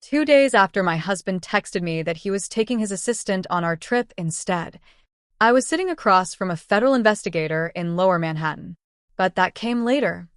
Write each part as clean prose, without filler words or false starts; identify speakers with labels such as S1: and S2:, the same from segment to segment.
S1: 2 days after my husband texted me that he was taking his assistant on our trip instead. I was sitting across from a federal investigator in Lower Manhattan. But that came later.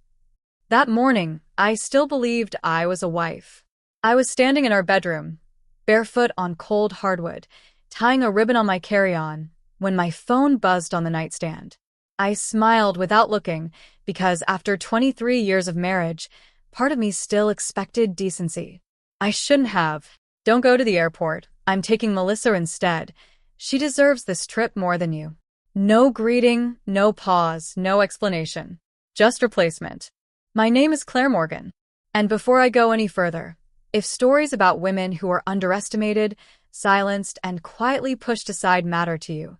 S1: That morning, I still believed I was a wife. I was standing in our bedroom, barefoot on cold hardwood, tying a ribbon on my carry-on, when my phone buzzed on the nightstand. I smiled without looking because after 23 years of marriage, part of me still expected decency. I shouldn't have. Don't go to the airport. I'm taking Melissa instead. She deserves this trip more than you. No greeting, no pause, no explanation. Just replacement. My name is Claire Morgan. And before I go any further, if stories about women who are underestimated, silenced, and quietly pushed aside matter to you,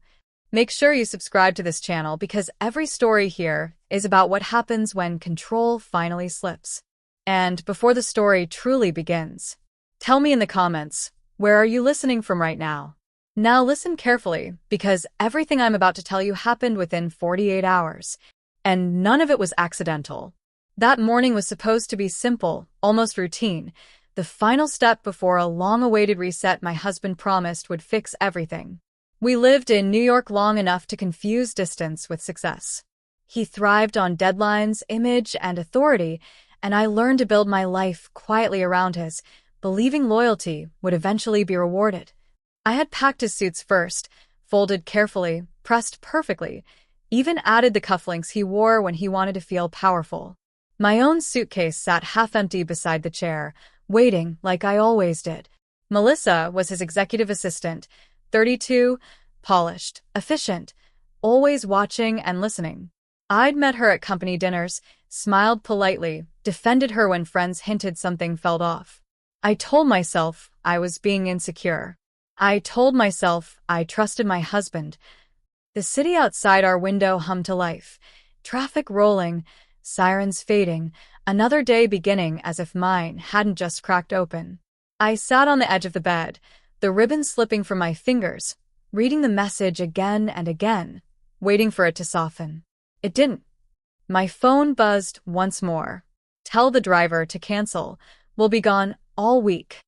S1: make sure you subscribe to this channel because every story here is about what happens when control finally slips. And before the story truly begins, tell me in the comments, where are you listening from right now? Now listen carefully, because everything I'm about to tell you happened within 48 hours, and none of it was accidental. That morning was supposed to be simple, almost routine, the final step before a long-awaited reset my husband promised would fix everything. We lived in New York long enough to confuse distance with success. He thrived on deadlines, image, and authority, and I learned to build my life quietly around his, believing loyalty would eventually be rewarded. I had packed his suits first, folded carefully, pressed perfectly, even added the cufflinks he wore when he wanted to feel powerful. My own suitcase sat half-empty beside the chair, waiting like I always did. Melissa was his executive assistant, 32, polished, efficient, always watching and listening. I'd met her at company dinners, smiled politely, defended her when friends hinted something felt off. I told myself I was being insecure. I told myself I trusted my husband. The city outside our window hummed to life, traffic rolling, sirens fading, another day beginning as if mine hadn't just cracked open. I sat on the edge of the bed, the ribbon slipping from my fingers, reading the message again and again, waiting for it to soften. It didn't. My phone buzzed once more. Tell the driver to cancel. We'll be gone all week.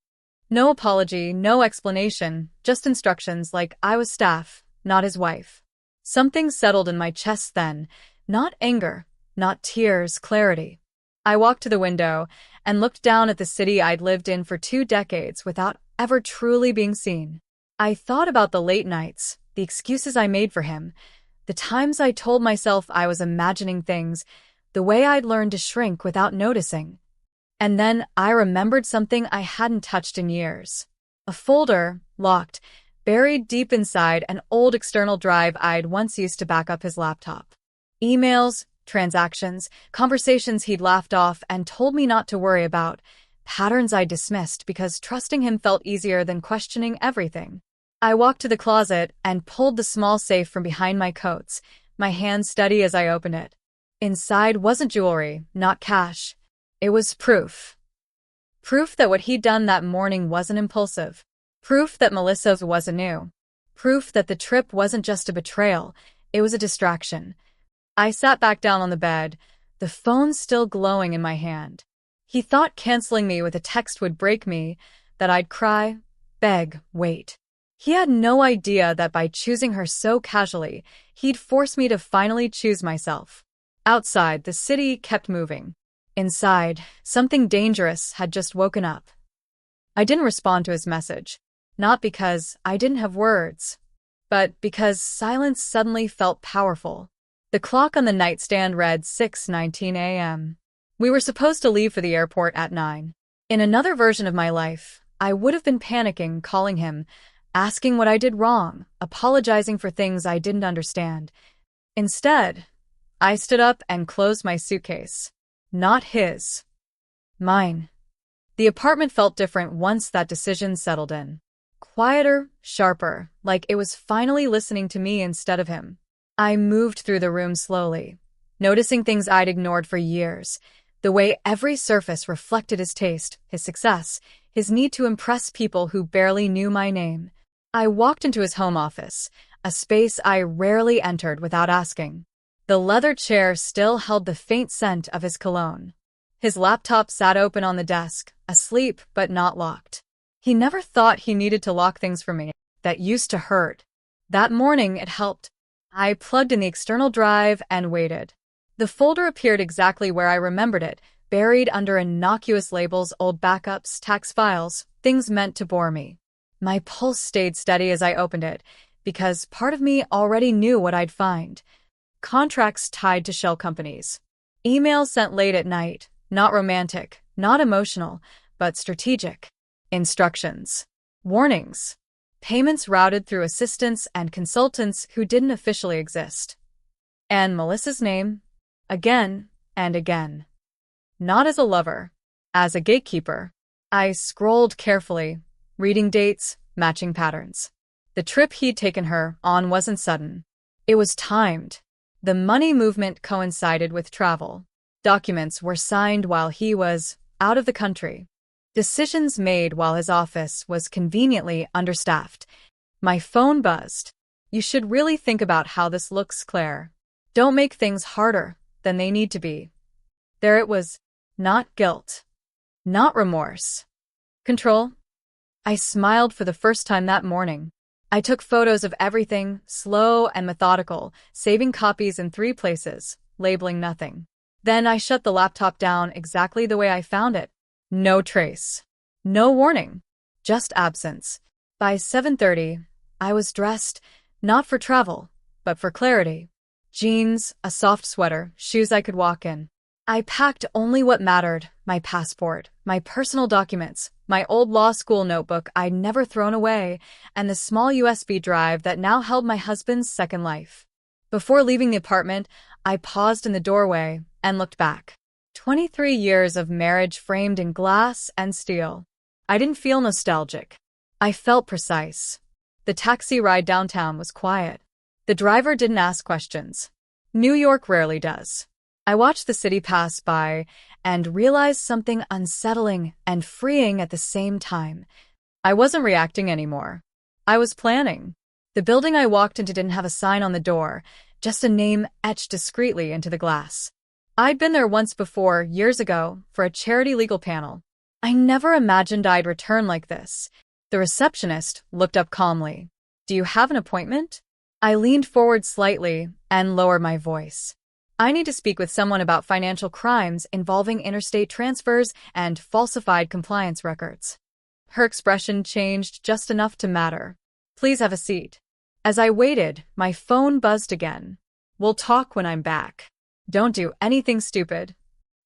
S1: No apology, no explanation, just instructions like I was staff, not his wife. Something settled in my chest then, not anger, not tears, clarity. I walked to the window and looked down at the city I'd lived in for 2 decades without ever truly being seen. I thought about the late nights, the excuses I made for him, the times I told myself I was imagining things, the way I'd learned to shrink without noticing. And then I remembered something I hadn't touched in years. A folder, locked, buried deep inside an old external drive I'd once used to back up his laptop. Emails, transactions, conversations he'd laughed off and told me not to worry about, patterns I dismissed because trusting him felt easier than questioning everything. I walked to the closet and pulled the small safe from behind my coats, my hands steady as I opened it. Inside wasn't jewelry, not cash. It was proof. Proof that what he'd done that morning wasn't impulsive. Proof that Melissa wasn't new. Proof that the trip wasn't just a betrayal, it was a distraction. I sat back down on the bed, the phone still glowing in my hand. He thought canceling me with a text would break me, that I'd cry, beg, wait. He had no idea that by choosing her so casually, he'd force me to finally choose myself. Outside, the city kept moving. Inside, something dangerous had just woken up. I didn't respond to his message, not because I didn't have words, but because silence suddenly felt powerful. The clock on the nightstand read 6:19 a.m. We were supposed to leave for the airport at 9. In another version of my life, I would have been panicking, calling him, asking what I did wrong, apologizing for things I didn't understand. Instead, I stood up and closed my suitcase. Not his. Mine. The apartment felt different once that decision settled in. Quieter, sharper, like it was finally listening to me instead of him. I moved through the room slowly, noticing things I'd ignored for years, the way every surface reflected his taste, his success, his need to impress people who barely knew my name. I walked into his home office, a space I rarely entered without asking. The leather chair still held the faint scent of his cologne. His laptop sat open on the desk, asleep but not locked. He never thought he needed to lock things from me. That used to hurt. That morning, it helped. I plugged in the external drive and waited. The folder appeared exactly where I remembered it, buried under innocuous labels, old backups, tax files, things meant to bore me. My pulse stayed steady as I opened it, because part of me already knew what I'd find. Contracts tied to shell companies. Emails sent late at night, not romantic, not emotional, but strategic. Instructions. Warnings. Payments routed through assistants and consultants who didn't officially exist. And Melissa's name, again and again. Not as a lover, as a gatekeeper. I scrolled carefully, reading dates, matching patterns. The trip he'd taken her on wasn't sudden. It was timed. The money movement coincided with travel. Documents were signed while he was out of the country. Decisions made while his office was conveniently understaffed. My phone buzzed. You should really think about how this looks, Claire. Don't make things harder than they need to be. There it was. Not guilt. Not remorse. Control. I smiled for the first time that morning. I took photos of everything, slow and methodical, saving copies in 3 places, labeling nothing. Then I shut the laptop down exactly the way I found it. No trace. No warning. Just absence. By 7:30, I was dressed, not for travel, but for clarity. Jeans, a soft sweater, shoes I could walk in. I packed only what mattered: my passport, my personal documents, my old law school notebook I'd never thrown away, and the small USB drive that now held my husband's second life. Before leaving the apartment, I paused in the doorway and looked back. 23 years of marriage framed in glass and steel. I didn't feel nostalgic. I felt precise. The taxi ride downtown was quiet. The driver didn't ask questions. New York rarely does. I watched the city pass by and realized something unsettling and freeing at the same time. I wasn't reacting anymore. I was planning. The building I walked into didn't have a sign on the door, just a name etched discreetly into the glass. I'd been there once before, years ago, for a charity legal panel. I never imagined I'd return like this. The receptionist looked up calmly. "Do you have an appointment?" I leaned forward slightly and lowered my voice. "I need to speak with someone about financial crimes involving interstate transfers and falsified compliance records." Her expression changed just enough to matter. "Please have a seat." As I waited, my phone buzzed again. "We'll talk when I'm back. Don't do anything stupid."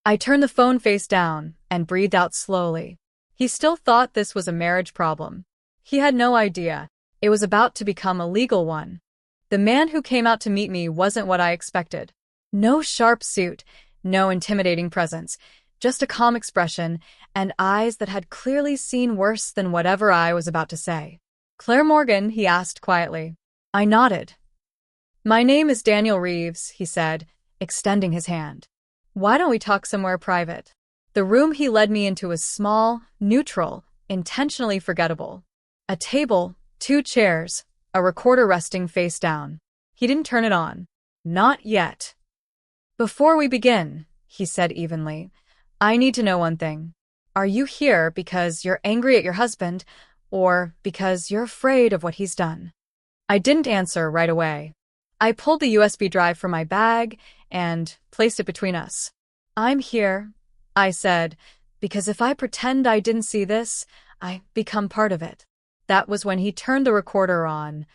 S1: I turned the phone face down and breathed out slowly. He still thought this was a marriage problem. He had no idea. It was about to become a legal one. The man who came out to meet me wasn't what I expected. No sharp suit, no intimidating presence, just a calm expression and eyes that had clearly seen worse than whatever I was about to say. "Claire Morgan?" he asked quietly. I nodded. "My name is Daniel Reeves," he said, extending his hand. "Why don't we talk somewhere private?" The room he led me into was small, neutral, intentionally forgettable. A table, 2 chairs, a recorder resting face down. He didn't turn it on. "Not yet." "Before we begin," he said evenly, "I need to know one thing. Are you here because you're angry at your husband, or because you're afraid of what he's done?" I didn't answer right away. I pulled the USB drive from my bag and placed it between us. "I'm here," I said, "because if I pretend I didn't see this, I become part of it." That was when he turned the recorder on.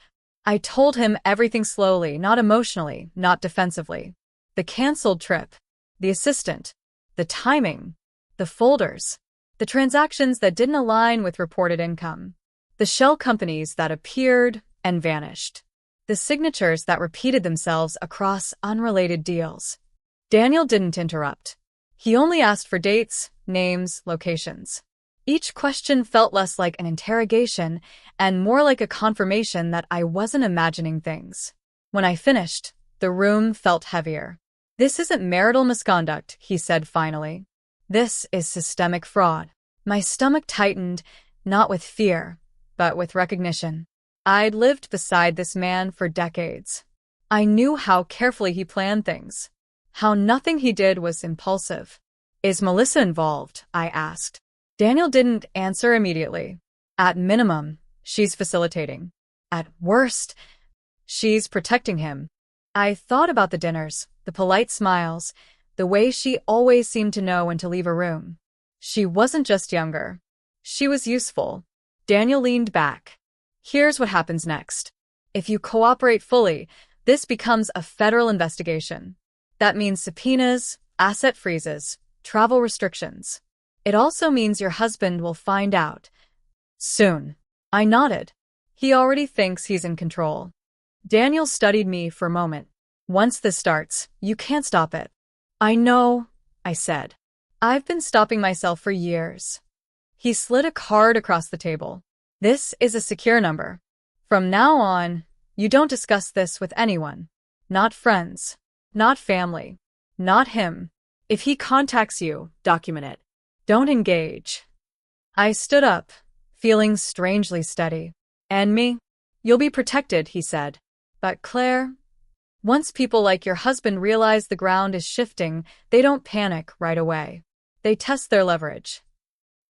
S1: I told him everything slowly, not emotionally, not defensively. The canceled trip, the assistant, the timing, the folders, the transactions that didn't align with reported income, the shell companies that appeared and vanished, the signatures that repeated themselves across unrelated deals. Daniel didn't interrupt. He only asked for dates, names, locations. Each question felt less like an interrogation and more like a confirmation that I wasn't imagining things. When I finished, the room felt heavier. "This isn't marital misconduct," he said finally. "This is systemic fraud." My stomach tightened, not with fear, but with recognition. I'd lived beside this man for decades. I knew how carefully he planned things, how nothing he did was impulsive. "Is Melissa involved?" I asked. Daniel didn't answer immediately. At minimum, she's facilitating. At worst, she's protecting him. I thought about the dinners, the polite smiles, the way she always seemed to know when to leave a room. She wasn't just younger. She was useful. Daniel leaned back. Here's what happens next. If you cooperate fully, this becomes a federal investigation. That means subpoenas, asset freezes, travel restrictions. It also means your husband will find out. Soon. I nodded. He already thinks he's in control. Daniel studied me for a moment. Once this starts, you can't stop it. I know, I said. I've been stopping myself for years. He slid a card across the table. This is a secure number. From now on, you don't discuss this with anyone. Not friends. Not family. Not him. If he contacts you, document it. Don't engage. I stood up, feeling strangely steady. And me? You'll be protected, he said. But Claire, once people like your husband realize the ground is shifting, they don't panic right away. They test their leverage.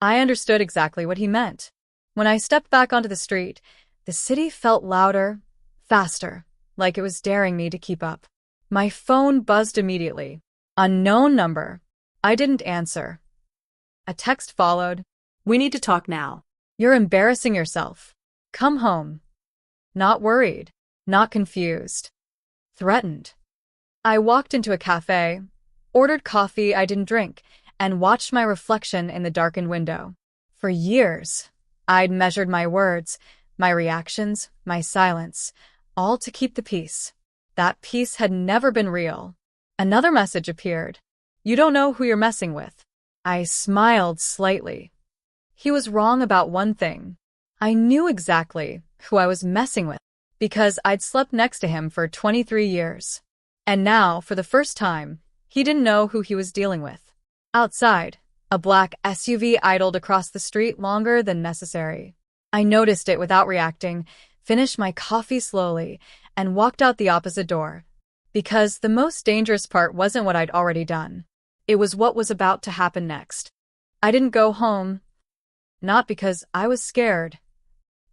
S1: I understood exactly what he meant. When I stepped back onto the street, the city felt louder, faster, like it was daring me to keep up. My phone buzzed immediately. Unknown number. I didn't answer. A text followed. We need to talk now. You're embarrassing yourself. Come home. Not worried. Not confused. Threatened. I walked into a cafe, ordered coffee I didn't drink, and watched my reflection in the darkened window. For years, I'd measured my words, my reactions, my silence, all to keep the peace. That peace had never been real. Another message appeared. You don't know who you're messing with. I smiled slightly. He was wrong about one thing. I knew exactly who I was messing with because I'd slept next to him for 23 years. And now, for the first time, he didn't know who he was dealing with. Outside, a black SUV idled across the street longer than necessary. I noticed it without reacting, finished my coffee slowly, and walked out the opposite door. Because the most dangerous part wasn't what I'd already done. It was what was about to happen next. I didn't go home, not because I was scared,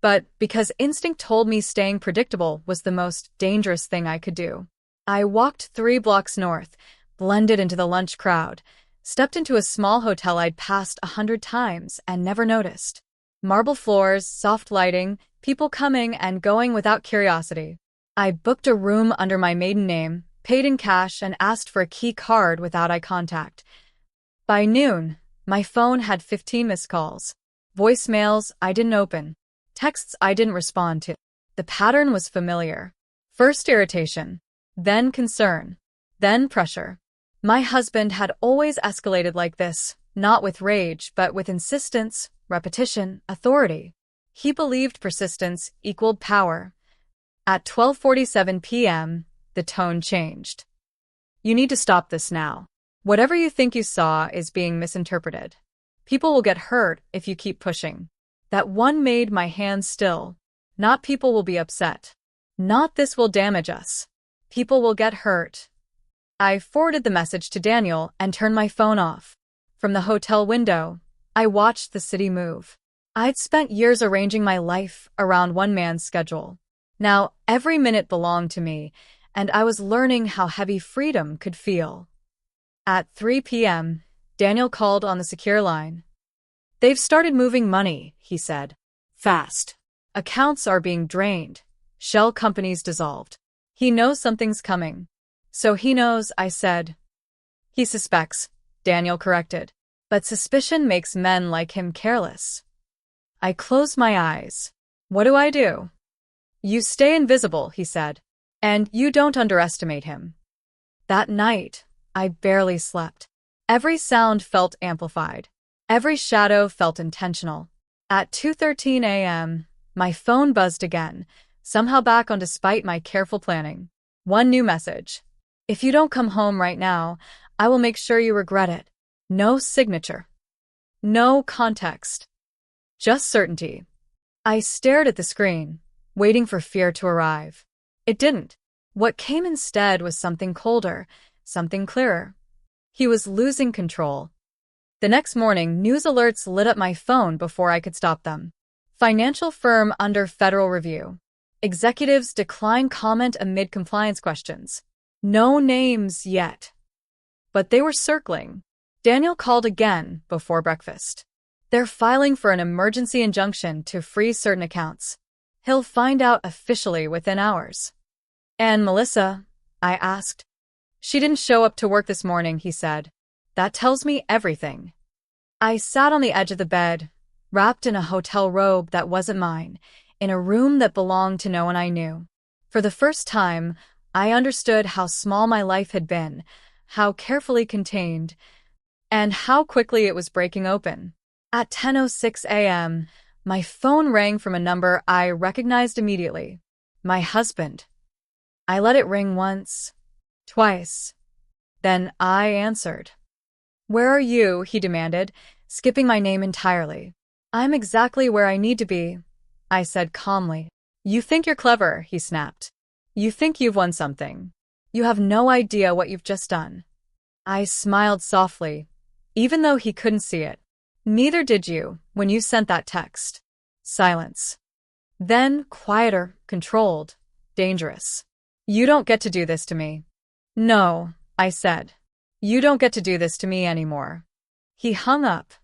S1: but because instinct told me staying predictable was the most dangerous thing I could do. I walked 3 blocks north, blended into the lunch crowd, stepped into a small hotel I'd passed 100 times and never noticed. Marble floors, soft lighting, people coming and going without curiosity. I booked a room under my maiden name, paid in cash, and asked for a key card without eye contact. By noon, my phone had 15 missed calls. Voicemails I didn't open. Texts I didn't respond to. The pattern was familiar. First irritation, then concern, then pressure. My husband had always escalated like this, not with rage, but with insistence, repetition, authority. He believed persistence equaled power. At 12:47 p.m., the tone changed. You need to stop this now. Whatever you think you saw is being misinterpreted. People will get hurt if you keep pushing. That one made my hands still. Not people will be upset. Not this will damage us. People will get hurt. I forwarded the message to Daniel and turned my phone off. From the hotel window, I watched the city move. I'd spent years arranging my life around one man's schedule. Now every minute belonged to me, and I was learning how heavy freedom could feel. At 3 p.m., Daniel called on the secure line. They've started moving money, he said. Fast. Accounts are being drained. Shell companies dissolved. He knows something's coming. So he knows, I said. He suspects, Daniel corrected. But suspicion makes men like him careless. I closed my eyes. What do I do? You stay invisible, he said. And you don't underestimate him. That night, I barely slept. Every sound felt amplified. Every shadow felt intentional. At 2:13 a.m., my phone buzzed again, somehow back on despite my careful planning. One new message. If you don't come home right now, I will make sure you regret it. No signature. No context. Just certainty. I stared at the screen, waiting for fear to arrive. It didn't. What came instead was something colder, something clearer. He was losing control. The next morning, news alerts lit up my phone before I could stop them. Financial firm under federal review. Executives decline comment amid compliance questions. No names yet. But they were circling. Daniel called again before breakfast. They're filing for an emergency injunction to freeze certain accounts. He'll find out officially within hours. And Melissa? I asked. She didn't show up to work this morning, he said. That tells me everything. I sat on the edge of the bed, wrapped in a hotel robe that wasn't mine, in a room that belonged to no one I knew. For the first time, I understood how small my life had been, how carefully contained, and how quickly it was breaking open. At 10:06 a.m., my phone rang from a number I recognized immediately. My husband. I let it ring once, twice. Then I answered. "Where are you?" he demanded, skipping my name entirely. "I'm exactly where I need to be," I said calmly. "You think you're clever," he snapped. "You think you've won something. You have no idea what you've just done." I smiled softly, even though he couldn't see it. "Neither did you when you sent that text." Silence. Then quieter, controlled, dangerous. "You don't get to do this to me." "No," I said. "You don't get to do this to me anymore." He hung up.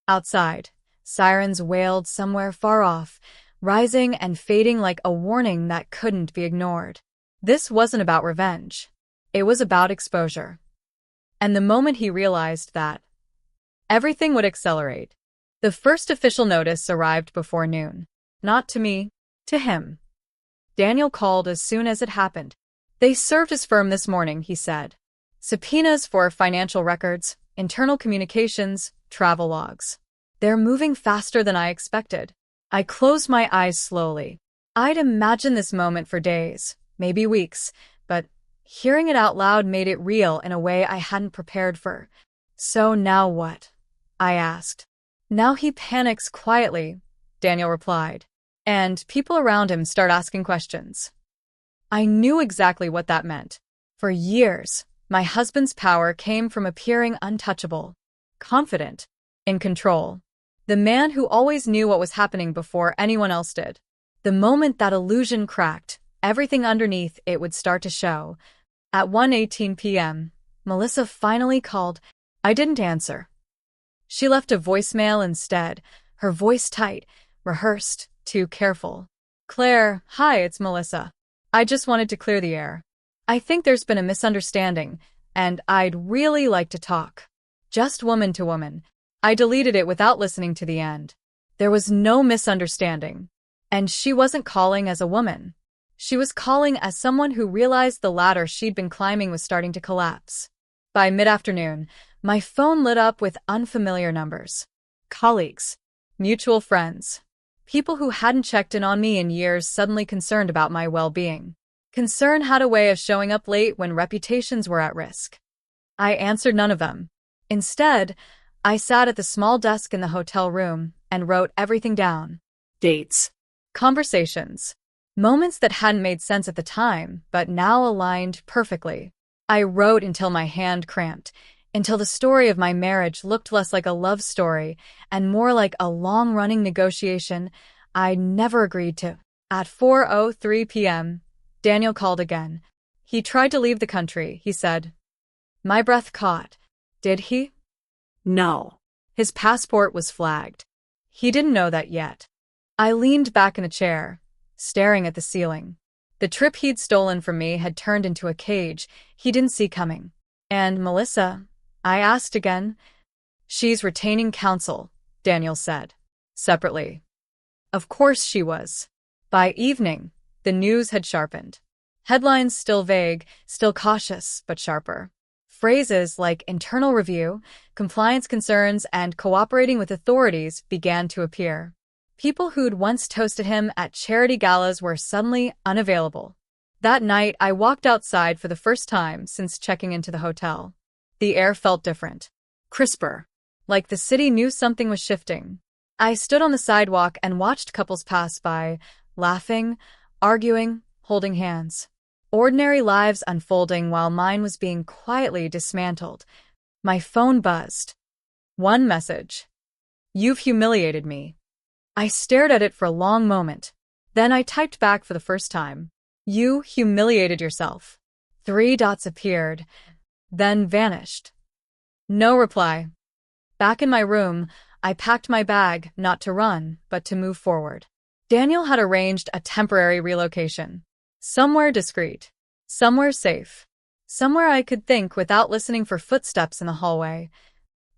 S1: Outside, sirens wailed somewhere far off, rising and fading like a warning that couldn't be ignored. This wasn't about revenge. It was about exposure. And the moment he realized that, everything would accelerate. The first official notice arrived before noon. Not to me, to him. Daniel called as soon as it happened. "They served his firm this morning," he said. "Subpoenas for financial records, internal communications, travel logs. They're moving faster than I expected." I closed my eyes slowly. I'd imagined this moment for days, maybe weeks, but hearing it out loud made it real in a way I hadn't prepared for. "So now what?" I asked. "Now he panics quietly," Daniel replied, "and people around him start asking questions." I knew exactly what that meant. For years, my husband's power came from appearing untouchable, confident, in control. The man who always knew what was happening before anyone else did. The moment that illusion cracked, everything underneath it would start to show. At 1:18 p.m., Melissa finally called. I didn't answer. She left a voicemail instead, her voice tight, rehearsed, too careful. "Claire, hi, it's Melissa. I just wanted to clear the air. I think there's been a misunderstanding, and I'd really like to talk. Just woman to woman." I deleted it without listening to the end. There was no misunderstanding. And she wasn't calling as a woman. She was calling as someone who realized the ladder she'd been climbing was starting to collapse. By mid-afternoon, my phone lit up with unfamiliar numbers. Colleagues, mutual friends, people who hadn't checked in on me in years suddenly concerned about my well-being. Concern had a way of showing up late when reputations were at risk. I answered none of them. Instead, I sat at the small desk in the hotel room and wrote everything down. Dates. Conversations. Moments that hadn't made sense at the time, but now aligned perfectly. I wrote until my hand cramped, until the story of my marriage looked less like a love story and more like a long-running negotiation I'd never agreed to. At 4:03 p.m., Daniel called again. He tried to leave the country, he said. My breath caught. Did he? No. His passport was flagged. He didn't know that yet. I leaned back in a chair, staring at the ceiling. The trip he'd stolen from me had turned into a cage he didn't see coming. "And Melissa?" I asked again. "She's retaining counsel," Daniel said, separately. Of course she was. By evening, the news had sharpened. Headlines still vague, still cautious, but sharper. Phrases like internal review, compliance concerns, and cooperating with authorities began to appear. People who'd once toasted him at charity galas were suddenly unavailable. That night, I walked outside for the first time since checking into the hotel. The air felt different, crisper, like the city knew something was shifting. I stood on the sidewalk and watched couples pass by, laughing, arguing, holding hands. Ordinary lives unfolding while mine was being quietly dismantled. My phone buzzed. One message. "You've humiliated me." I stared at it for a long moment. Then I typed back for the first time. You humiliated yourself. 3 dots appeared, then vanished. No reply. Back in my room, I packed my bag, not to run, but to move forward. Daniel had arranged a temporary relocation. Somewhere discreet. Somewhere safe. Somewhere I could think without listening for footsteps in the hallway.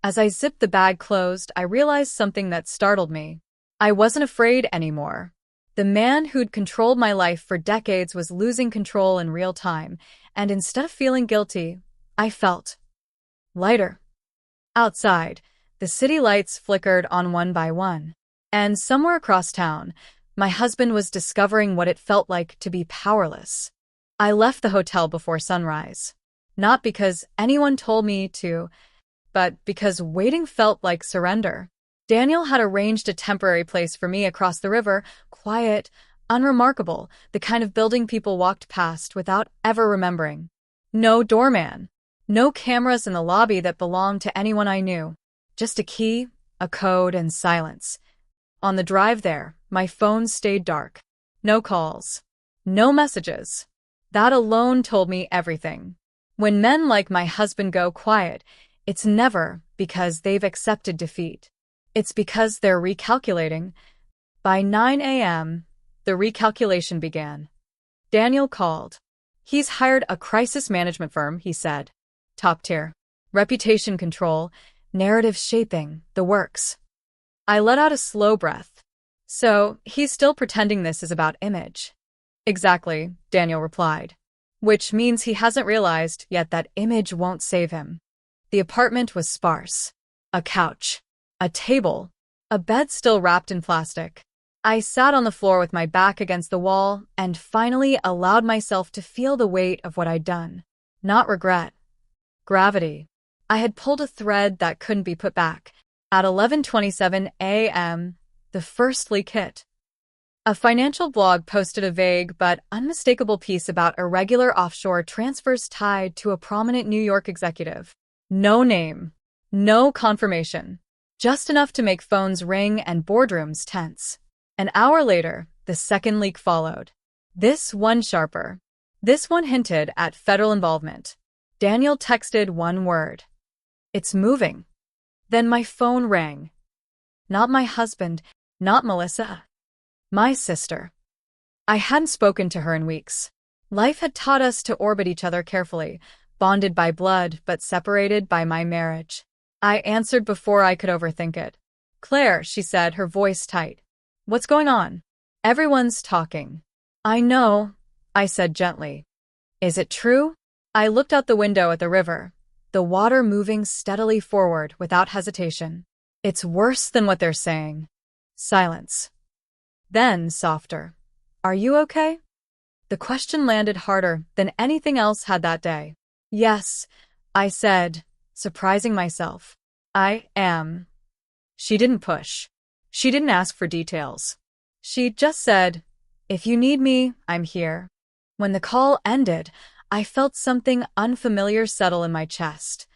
S1: As I zipped the bag closed, I realized something that startled me. I wasn't afraid anymore. The man who'd controlled my life for decades was losing control in real time, and instead of feeling guilty, I felt lighter. Outside, the city lights flickered on one by one. And somewhere across town, my husband was discovering what it felt like to be powerless. I left the hotel before sunrise. Not because anyone told me to, but because waiting felt like surrender. Daniel had arranged a temporary place for me across the river, quiet, unremarkable, the kind of building people walked past without ever remembering. No doorman. No cameras in the lobby that belonged to anyone I knew. Just a key, a code, and silence. On the drive there, my phone stayed dark. No calls. No messages. That alone told me everything. When men like my husband go quiet, it's never because they've accepted defeat. It's because they're recalculating. By 9 a.m., the recalculation began. Daniel called. He's hired a crisis management firm, he said. Top tier. Reputation control, narrative shaping, the works. I let out a slow breath. So, he's still pretending this is about image. Exactly, Daniel replied. Which means he hasn't realized yet that image won't save him. The apartment was sparse. A couch. A table. A bed still wrapped in plastic. I sat on the floor with my back against the wall and finally allowed myself to feel the weight of what I'd done. Not regret. Gravity. I had pulled a thread that couldn't be put back. At 11:27 a.m., the first leak hit. A financial blog posted a vague but unmistakable piece about irregular offshore transfers tied to a prominent New York executive. No name. No confirmation. Just enough to make phones ring and boardrooms tense. An hour later, the second leak followed. This one sharper. This one hinted at federal involvement. Daniel texted one word. It's moving. Then my phone rang. Not my husband, not Melissa. My sister. I hadn't spoken to her in weeks. Life had taught us to orbit each other carefully, bonded by blood but separated by my marriage. I answered before I could overthink it. Claire, she said, her voice tight. What's going on? Everyone's talking. I know, I said gently. Is it true? I looked out the window at the river, the water moving steadily forward without hesitation. It's worse than what they're saying. Silence. Then, softer. Are you okay? The question landed harder than anything else had that day. Yes, I said, surprising myself. I am. She didn't push. She didn't ask for details. She just said, if you need me, I'm here. When the call ended, I felt something unfamiliar settle in my chest.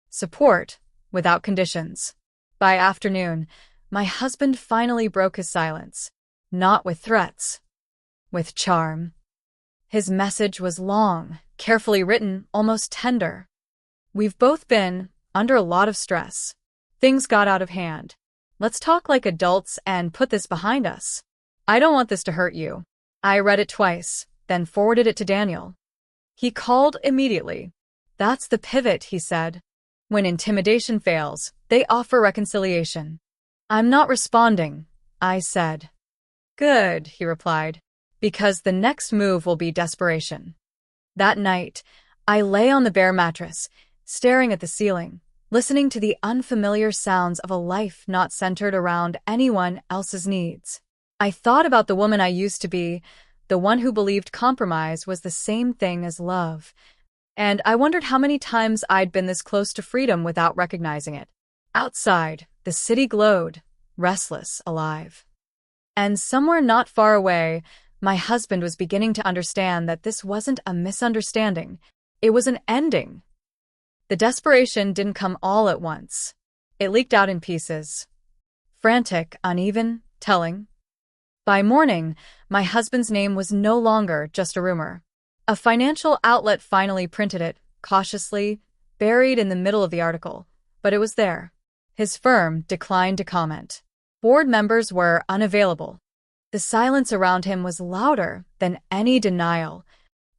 S1: Support, without conditions. By afternoon, my husband finally broke his silence. Not with threats. With charm. His message was long, carefully written, almost tender. We've both been under a lot of stress. Things got out of hand. Let's talk like adults and put this behind us. I don't want this to hurt you. I read it twice, then forwarded it to Daniel. He called immediately. That's the pivot, he said. When intimidation fails, they offer reconciliation. I'm not responding, I said. Good, he replied, because the next move will be desperation. That night, I lay on the bare mattress, staring at the ceiling, listening to the unfamiliar sounds of a life not centered around anyone else's needs. I thought about the woman I used to be, the one who believed compromise was the same thing as love. And I wondered how many times I'd been this close to freedom without recognizing it. Outside, the city glowed, restless, alive. And somewhere not far away, my husband was beginning to understand that this wasn't a misunderstanding. It was an ending. The desperation didn't come all at once. It leaked out in pieces. Frantic, uneven, Telling. By morning, my husband's name was no longer just a rumor. A financial outlet finally printed it, cautiously, buried in the middle of the article. But it was there. His firm declined to comment. Board members were unavailable. The silence around him was louder than any denial.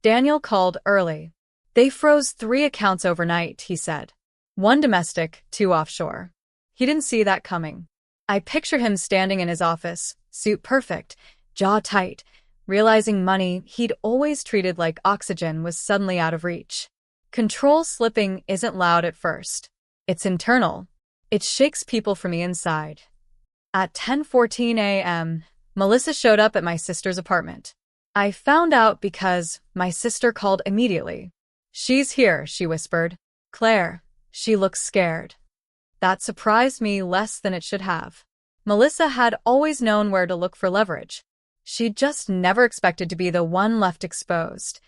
S1: Daniel called early. They froze 3 accounts overnight, he said. 1 domestic, 2 offshore. He didn't see that coming. I picture him standing in his office, suit perfect, jaw tight, realizing money he'd always treated like oxygen was suddenly out of reach. Control slipping isn't loud at first. It's internal. It shakes people from the inside. At 10:14 a.m., Melissa showed up at my sister's apartment. I found out because my sister called immediately. "She's here," she whispered. "Claire." She looked scared. That surprised me less than it should have. Melissa had always known where to look for leverage. She just never expected to be the one left exposed.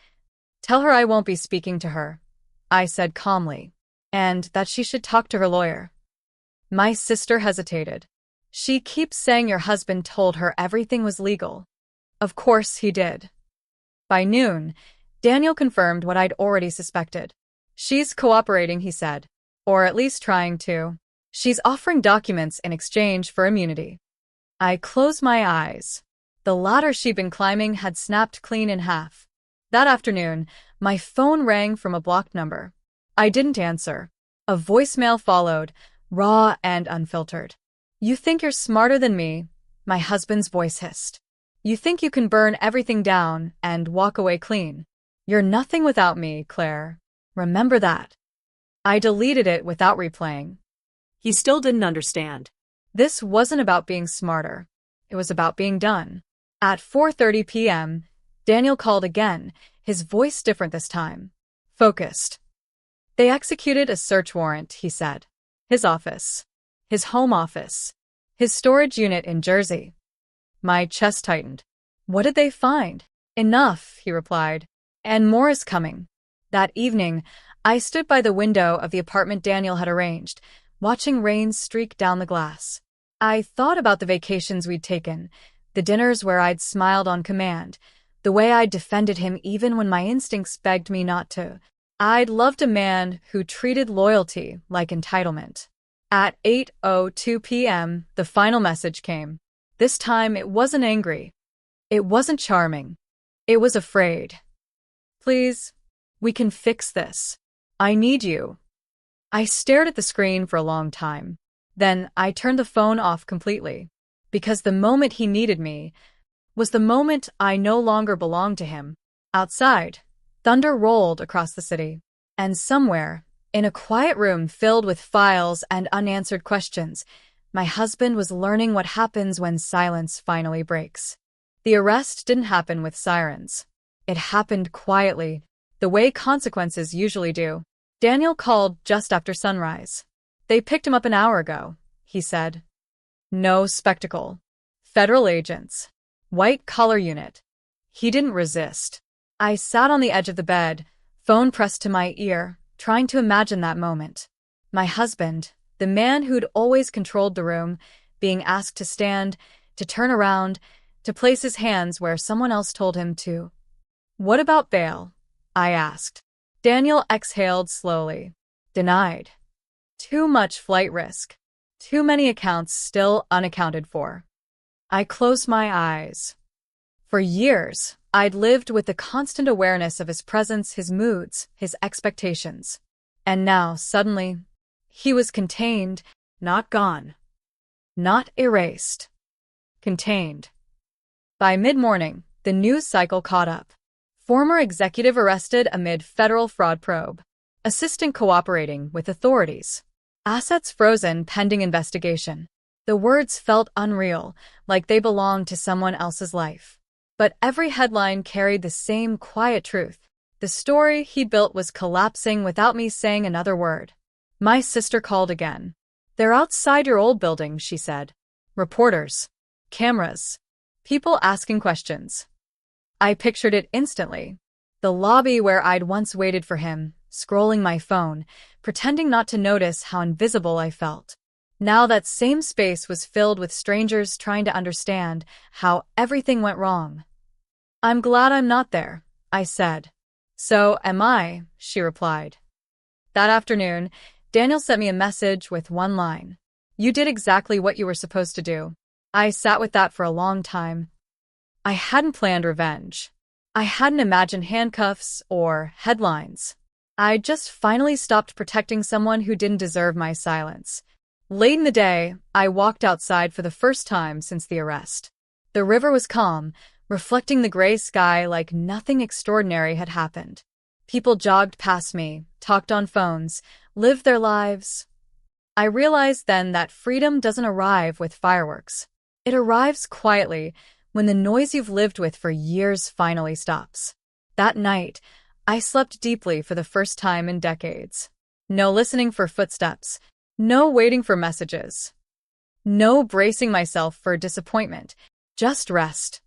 S1: "Tell her I won't be speaking to her," I said calmly, "and that she should talk to her lawyer." My sister hesitated. "She keeps saying your husband told her everything was legal." Of course he did. By noon, Daniel confirmed what I'd already suspected. "She's cooperating," he said. "Or at least trying to. She's offering documents in exchange for immunity." I closed my eyes. The ladder she'd been climbing had snapped clean in half. That afternoon, my phone rang from a blocked number. I didn't answer. A voicemail followed, raw and unfiltered. "You think you're smarter than me," my husband's voice hissed. "You think you can burn everything down and walk away clean. You're nothing without me, Claire. Remember that." I deleted it without replaying.
S2: He still didn't understand.
S1: This wasn't about being smarter. It was about being done. At 4:30 p.m., Daniel called again, his voice different this time. Focused. "They executed a search warrant," he said. "His office. His home office. His storage unit in Jersey." My chest tightened. "What did they find?" "Enough," he replied. "And more is coming." That evening, I stood by the window of the apartment Daniel had arranged, watching rain streak down the glass. I thought about the vacations we'd taken, the dinners where I'd smiled on command, the way I'd defended him even when my instincts begged me not to. I'd loved a man who treated loyalty like entitlement. At 8:02 p.m., the final message came. This time it wasn't angry. It wasn't charming. It was afraid. "Please, we can fix this. I need you." I stared at the screen for a long time. Then I turned the phone off completely. Because the moment he needed me was the moment I no longer belonged to him. Outside, thunder rolled across the city. And somewhere, in a quiet room filled with files and unanswered questions, my husband was learning what happens when silence finally breaks. The arrest didn't happen with sirens. It happened quietly, the way consequences usually do. Daniel called just after sunrise. "They picked him up an hour ago," he said. No spectacle. Federal agents. White-collar unit. He didn't resist. I sat on the edge of the bed, phone pressed to my ear, trying to imagine that moment. My husband, the man who'd always controlled the room, being asked to stand, to turn around, to place his hands where someone else told him to. "What about bail?" I asked. Daniel exhaled slowly. "Denied. Too much flight risk. Too many accounts still unaccounted for." I closed my eyes. For years, I'd lived with the constant awareness of his presence, his moods, his expectations. And now, suddenly, he was contained, not gone. Not erased. Contained. By mid-morning, the news cycle caught up. Former executive arrested amid federal fraud probe. Assistant cooperating with authorities. Assets frozen pending investigation. The words felt unreal, like they belonged to someone else's life. But every headline carried the same quiet truth. The story he built was collapsing without me saying another word. My sister called again. "They're outside your old building," she said. "Reporters. Cameras. People asking questions." I pictured it instantly. The lobby where I'd once waited for him, scrolling my phone, pretending not to notice how invisible I felt. Now that same space was filled with strangers trying to understand how everything went wrong. "I'm glad I'm not there," I said. "So am I," she replied. That afternoon, Daniel sent me a message with one line. "You did exactly what you were supposed to do." I sat with that for a long time. I hadn't planned revenge. I hadn't imagined handcuffs or headlines. I just finally stopped protecting someone who didn't deserve my silence. Late in the day, I walked outside for the first time since the arrest. The river was calm, reflecting the gray sky like nothing extraordinary had happened. People jogged past me, talked on phones, lived their lives. I realized then that freedom doesn't arrive with fireworks. It arrives quietly when the noise you've lived with for years finally stops. That night, I slept deeply for the first time in decades. No listening for footsteps, no waiting for messages, no bracing myself for disappointment, just rest.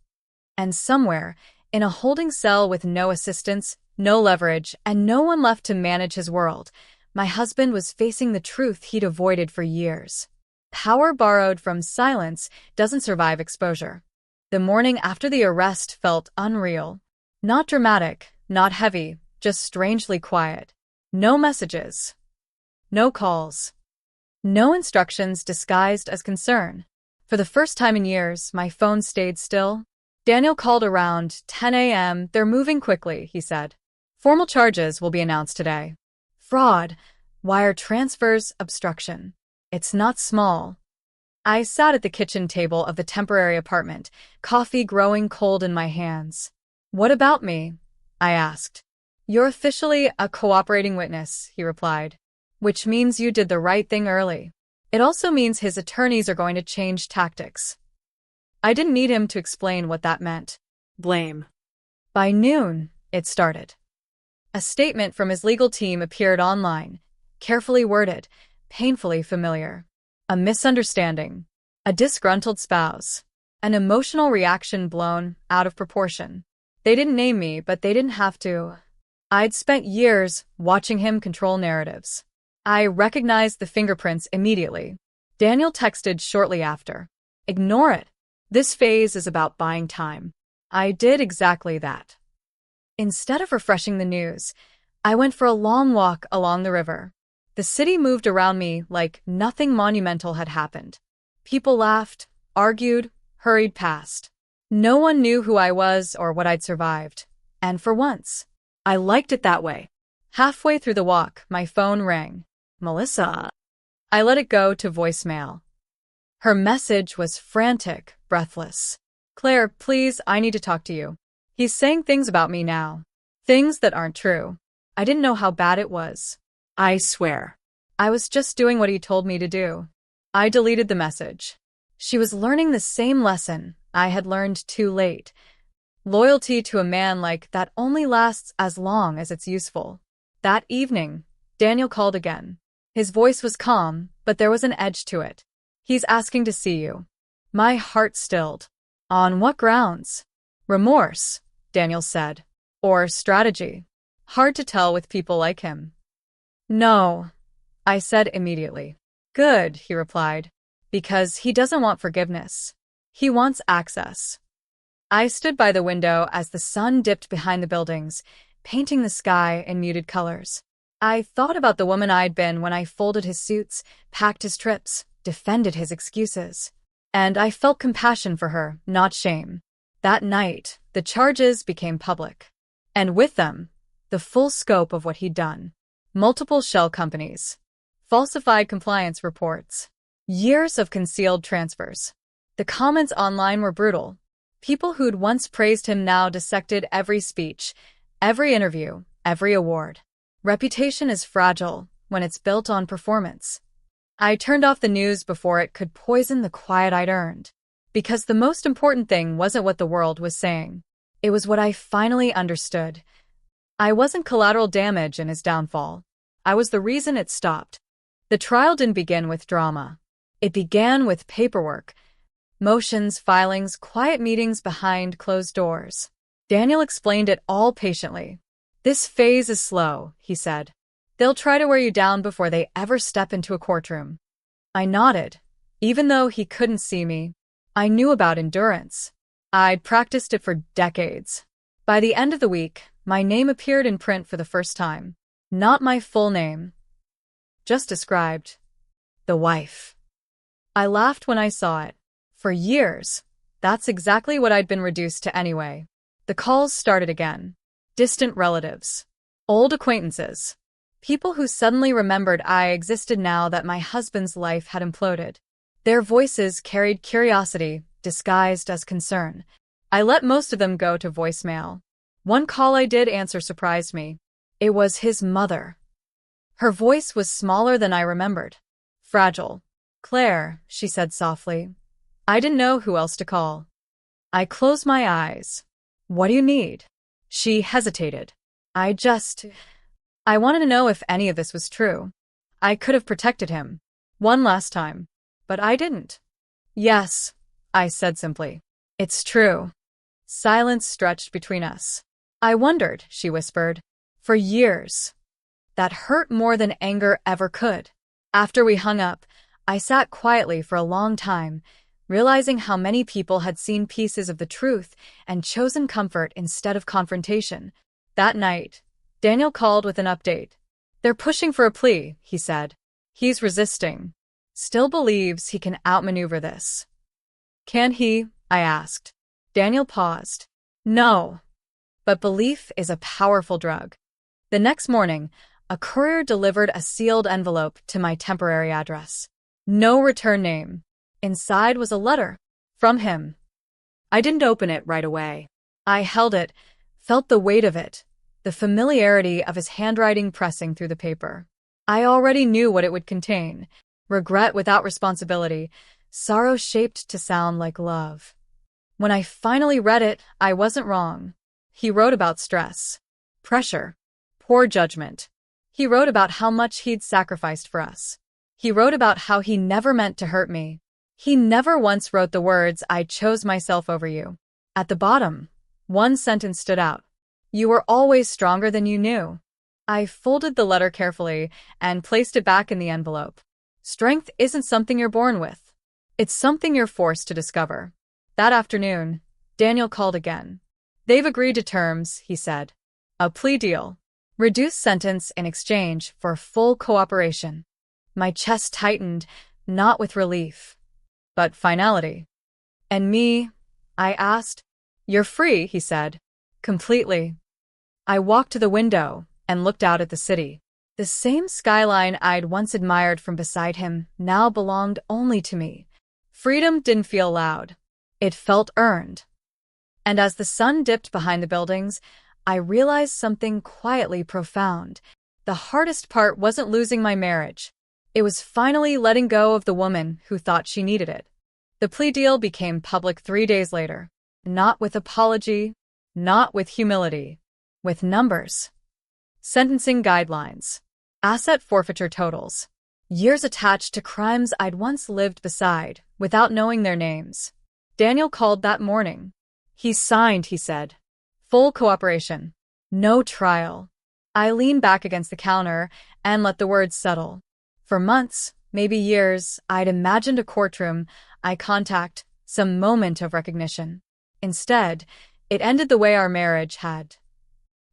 S1: And somewhere, in a holding cell with no assistance, no leverage, and no one left to manage his world, my husband was facing the truth he'd avoided for years. Power borrowed from silence doesn't survive exposure. The morning after the arrest felt unreal. Not dramatic, not heavy, just strangely quiet. No messages. No calls. No instructions disguised as concern. For the first time in years, my phone stayed still. Daniel called around 10 a.m. "They're moving quickly," he said. "Formal charges will be announced today. Fraud, wire transfers, obstruction. It's not small." I sat at the kitchen table of the temporary apartment, coffee growing cold in my hands. "What about me?" I asked. "You're officially a cooperating witness," he replied. "Which means you did the right thing early. It also means his attorneys are going to change tactics." I didn't need him to explain what that meant.
S2: Blame.
S1: By noon, it started. A statement from his legal team appeared online, carefully worded, painfully familiar. A misunderstanding, a disgruntled spouse, an emotional reaction blown out of proportion. They didn't name me, but they didn't have to. I'd spent years watching him control narratives. I recognized the fingerprints immediately. Daniel texted shortly after. "Ignore it. This phase is about buying time." I did exactly that. Instead of refreshing the news, I went for a long walk along the river. The city moved around me like nothing monumental had happened. People laughed, argued, hurried past. No one knew who I was or what I'd survived. And for once, I liked it that way. Halfway through the walk, my phone rang. "Melissa." I let it go to voicemail. Her message was frantic, breathless. "Claire, please, I need to talk to you. He's saying things about me now. Things that aren't true." I didn't know how bad it was.
S2: I swear.
S1: I was just doing what he told me to do. I deleted the message. She was learning the same lesson I had learned too late. Loyalty to a man like that only lasts as long as it's useful. That evening, Daniel called again. His voice was calm, but there was an edge to it. "He's asking to see you." My heart stilled. "On what grounds?" "Remorse," Daniel said. "Or strategy. Hard to tell with people like him." "No," I said immediately. "Good," he replied. "Because he doesn't want forgiveness. He wants access." I stood by the window as the sun dipped behind the buildings, painting the sky in muted colors. I thought about the woman I'd been when I folded his suits, packed his trips, defended his excuses. And I felt compassion for her, not shame. That night, the charges became public. And with them, the full scope of what he'd done. Multiple shell companies. Falsified compliance reports. Years of concealed transfers. The comments online were brutal. People who'd once praised him now dissected every speech, every interview, every award. Reputation is fragile when it's built on performance. I turned off the news before it could poison the quiet I'd earned. Because the most important thing wasn't what the world was saying. It was what I finally understood. I wasn't collateral damage in his downfall. I was the reason it stopped. The trial didn't begin with drama. It began with paperwork. Motions, filings, quiet meetings behind closed doors. Daniel explained it all patiently. "This phase is slow," he said. "They'll try to wear you down before they ever step into a courtroom." I nodded. Even though he couldn't see me, I knew about endurance. I'd practiced it for decades. By the end of the week, my name appeared in print for the first time. Not my full name. Just described. The wife. I laughed when I saw it. For years, that's exactly what I'd been reduced to anyway. The calls started again. Distant relatives. Old acquaintances. People who suddenly remembered I existed now that my husband's life had imploded. Their voices carried curiosity, disguised as concern. I let most of them go to voicemail. One call I did answer surprised me. It was his mother. Her voice was smaller than I remembered. Fragile. "Claire," she said softly. I didn't know who else to call. I closed my eyes. "What do you need?" She hesitated. I wanted to know if any of this was true. I could have protected him. One last time. But I didn't. "Yes," I said simply. "It's true." Silence stretched between us. "I wondered," she whispered. "For years." That hurt more than anger ever could. After we hung up, I sat quietly for a long time, realizing how many people had seen pieces of the truth and chosen comfort instead of confrontation. That night, Daniel called with an update. "They're pushing for a plea," he said. "He's resisting. Still believes he can outmaneuver this." "Can he?" I asked. Daniel paused. "No. But belief is a powerful drug." The next morning, a courier delivered a sealed envelope to my temporary address. No return name. Inside was a letter. From him. I didn't open it right away. I held it, felt the weight of it, the familiarity of his handwriting pressing through the paper. I already knew what it would contain. Regret without responsibility, sorrow shaped to sound like love. When I finally read it, I wasn't wrong. He wrote about stress, pressure, poor judgment. He wrote about how much he'd sacrificed for us. He wrote about how he never meant to hurt me. He never once wrote the words, "I chose myself over you." At the bottom, one sentence stood out. "You were always stronger than you knew." I folded the letter carefully and placed it back in the envelope. Strength isn't something you're born with. It's something you're forced to discover. That afternoon, Daniel called again. "They've agreed to terms," he said. "A plea deal. Reduced sentence in exchange for full cooperation." My chest tightened, not with relief, but finality. "And me?" I asked. "You're free," he said. "Completely." I walked to the window and looked out at the city. The same skyline I'd once admired from beside him now belonged only to me. Freedom didn't feel loud. It felt earned. And as the sun dipped behind the buildings, I realized something quietly profound. The hardest part wasn't losing my marriage. It was finally letting go of the woman who thought she needed it. The plea deal became public 3 days later. Not with apology, not with humility, with numbers. Sentencing guidelines. Asset forfeiture totals. Years attached to crimes I'd once lived beside, without knowing their names. Daniel called that morning. "He signed," he said. "Full cooperation. No trial." I leaned back against the counter and let the words settle. For months, maybe years, I'd imagined a courtroom, eye contact, some moment of recognition. Instead, it ended the way our marriage had.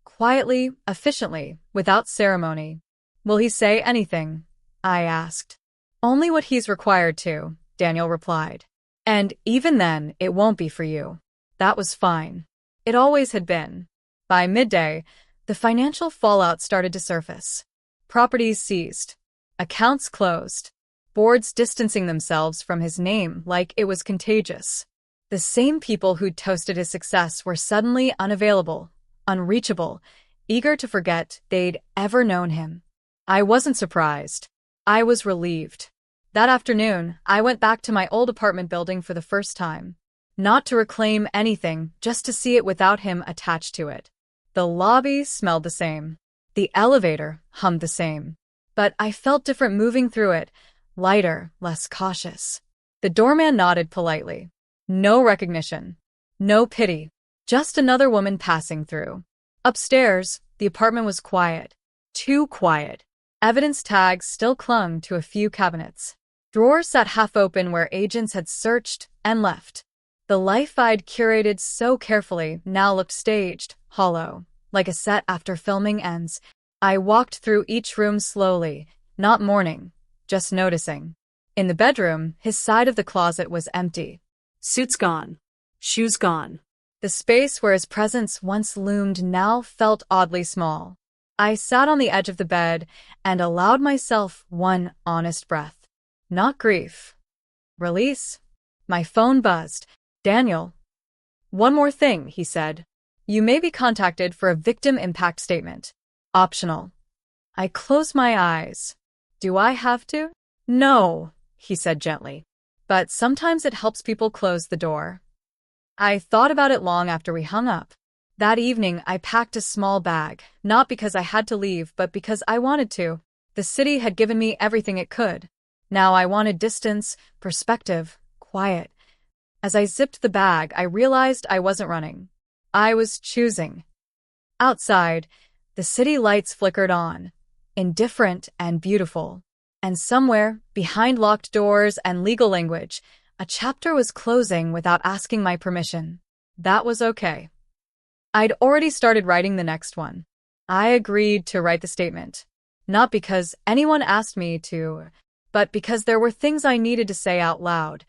S1: Quietly, efficiently, without ceremony. "Will he say anything?" I asked. "Only what he's required to," Daniel replied. "And even then, it won't be for you." That was fine. It always had been. By midday, the financial fallout started to surface. Properties seized. Accounts closed. Boards distancing themselves from his name like it was contagious. The same people who'd toasted his success were suddenly unavailable, unreachable, eager to forget they'd ever known him. I wasn't surprised. I was relieved. That afternoon, I went back to my old apartment building for the first time. Not to reclaim anything, just to see it without him attached to it. The lobby smelled the same. The elevator hummed the same. But I felt different moving through it, lighter, less cautious. The doorman nodded politely. No recognition. No pity. Just another woman passing through. Upstairs, the apartment was quiet. Too quiet. Evidence tags still clung to a few cabinets. Drawers sat half open where agents had searched and left. The life I'd curated so carefully now looked staged, hollow, like a set after filming ends. I walked through each room slowly, not mourning, just noticing. In the bedroom, his side of the closet was empty.
S2: Suits gone. Shoes gone.
S1: The space where his presence once loomed now felt oddly small. I sat on the edge of the bed and allowed myself one honest breath. Not grief. Release. My phone buzzed. Daniel. One more thing, he said. You may be contacted for a victim impact statement. Optional. I closed my eyes. Do I have to? No, he said gently. But sometimes it helps people close the door. I thought about it long after we hung up. That evening, I packed a small bag, not because I had to leave, but because I wanted to. The city had given me everything it could. Now I wanted distance, perspective, quiet. As I zipped the bag, I realized I wasn't running. I was choosing. Outside, the city lights flickered on, indifferent and beautiful. And somewhere, behind locked doors and legal language, a chapter was closing without asking my permission. That was okay. I'd already started writing the next one. I agreed to write the statement. Not because anyone asked me to, but because there were things I needed to say out loud,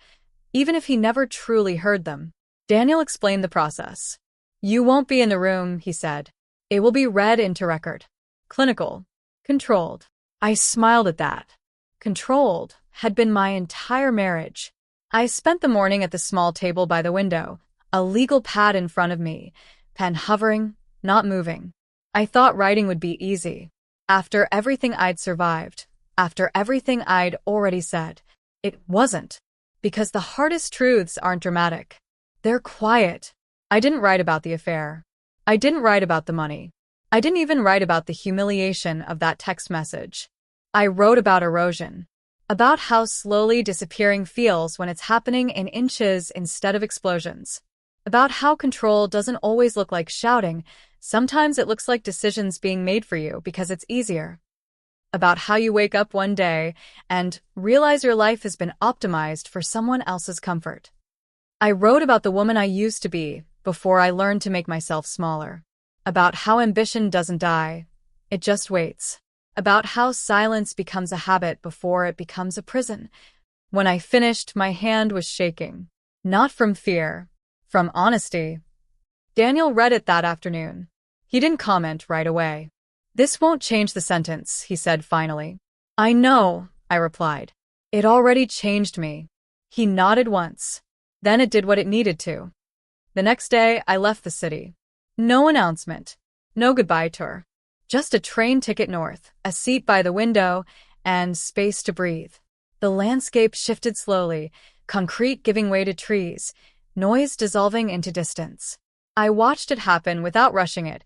S1: even if he never truly heard them. Daniel explained the process. You won't be in the room, he said. It will be read into record. Clinical. Controlled. I smiled at that. Controlled had been my entire marriage. I spent the morning at the small table by the window, a legal pad in front of me, pen hovering, not moving. I thought writing would be easy. After everything I'd survived, after everything I'd already said, it wasn't. Because the hardest truths aren't dramatic. They're quiet. I didn't write about the affair. I didn't write about the money. I didn't even write about the humiliation of that text message. I wrote about erosion. About how slowly disappearing feels when it's happening in inches instead of explosions. About how control doesn't always look like shouting. Sometimes it looks like decisions being made for you because it's easier. About how you wake up one day and realize your life has been optimized for someone else's comfort. I wrote about the woman I used to be before I learned to make myself smaller. About how ambition doesn't die, it just waits. About how silence becomes a habit before it becomes a prison. When I finished, my hand was shaking. Not from fear, from honesty. Daniel read it that afternoon. He didn't comment right away. This won't change the sentence, he said finally. I know, I replied. It already changed me. He nodded once. Then it did what it needed to. The next day, I left the city. No announcement. No goodbye tour. Just a train ticket north, a seat by the window, and space to breathe. The landscape shifted slowly, concrete giving way to trees, noise dissolving into distance. I watched it happen without rushing it,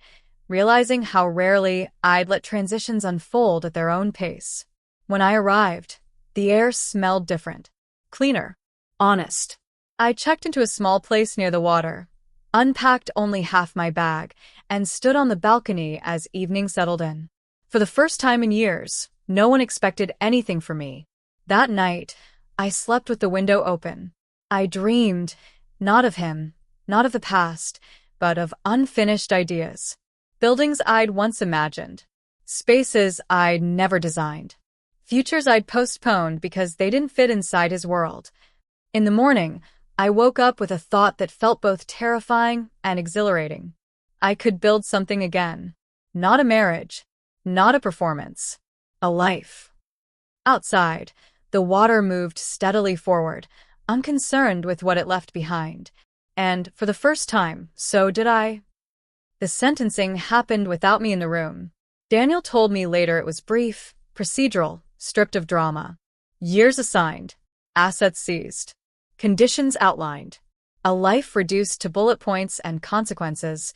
S1: realizing how rarely I'd let transitions unfold at their own pace. When I arrived, the air smelled different. Cleaner. Honest. I checked into a small place near the water, unpacked only half my bag, and stood on the balcony as evening settled in. For the first time in years, no one expected anything from me. That night, I slept with the window open. I dreamed, not of him, not of the past, but of unfinished ideas. Buildings I'd once imagined. Spaces I'd never designed. Futures I'd postponed because they didn't fit inside his world. In the morning, I woke up with a thought that felt both terrifying and exhilarating. I could build something again. Not a marriage. Not a performance. A life. Outside, the water moved steadily forward, unconcerned with what it left behind. And, for the first time, so did I. The sentencing happened without me in the room. Daniel told me later it was brief, procedural, stripped of drama. Years assigned. Assets seized. Conditions outlined. A life reduced to bullet points and consequences.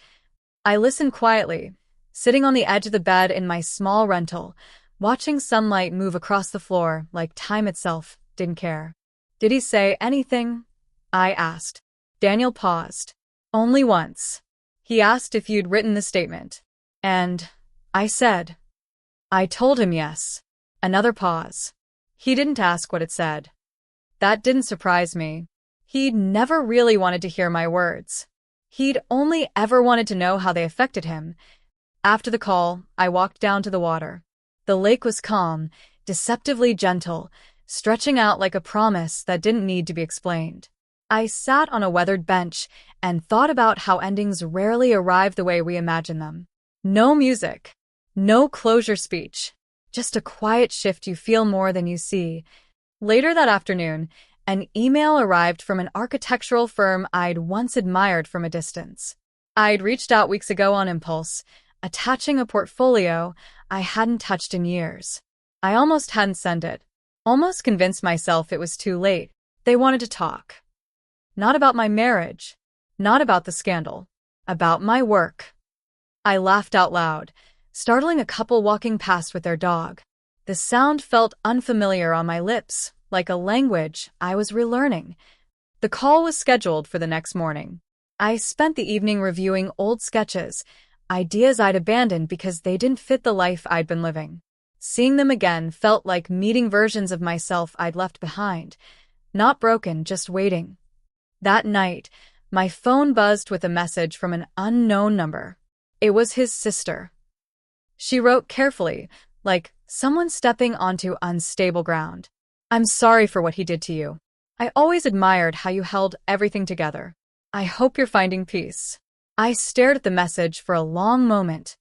S1: I listened quietly, sitting on the edge of the bed in my small rental, watching sunlight move across the floor like time itself didn't care. Did he say anything? I asked. Daniel paused. Only once. He asked if you'd written the statement. And I said. I told him yes. Another pause. He didn't ask what it said. That didn't surprise me. He'd never really wanted to hear my words. He'd only ever wanted to know how they affected him. After the call, I walked down to the water. The lake was calm, deceptively gentle, stretching out like a promise that didn't need to be explained. I sat on a weathered bench and thought about how endings rarely arrive the way we imagine them. No music, no closure speech, just a quiet shift you feel more than you see. Later that afternoon, an email arrived from an architectural firm I'd once admired from a distance. I'd reached out weeks ago on impulse, attaching a portfolio I hadn't touched in years. I almost hadn't sent it, almost convinced myself it was too late. They wanted to talk. Not about my marriage, not about the scandal, about my work. I laughed out loud, startling a couple walking past with their dog. The sound felt unfamiliar on my lips, like a language I was relearning. The call was scheduled for the next morning. I spent the evening reviewing old sketches, ideas I'd abandoned because they didn't fit the life I'd been living. Seeing them again felt like meeting versions of myself I'd left behind, not broken, just waiting. That night, my phone buzzed with a message from an unknown number. It was his sister. She wrote carefully, like someone stepping onto unstable ground. "I'm sorry for what he did to you. I always admired how you held everything together. I hope you're finding peace." I stared at the message for a long moment.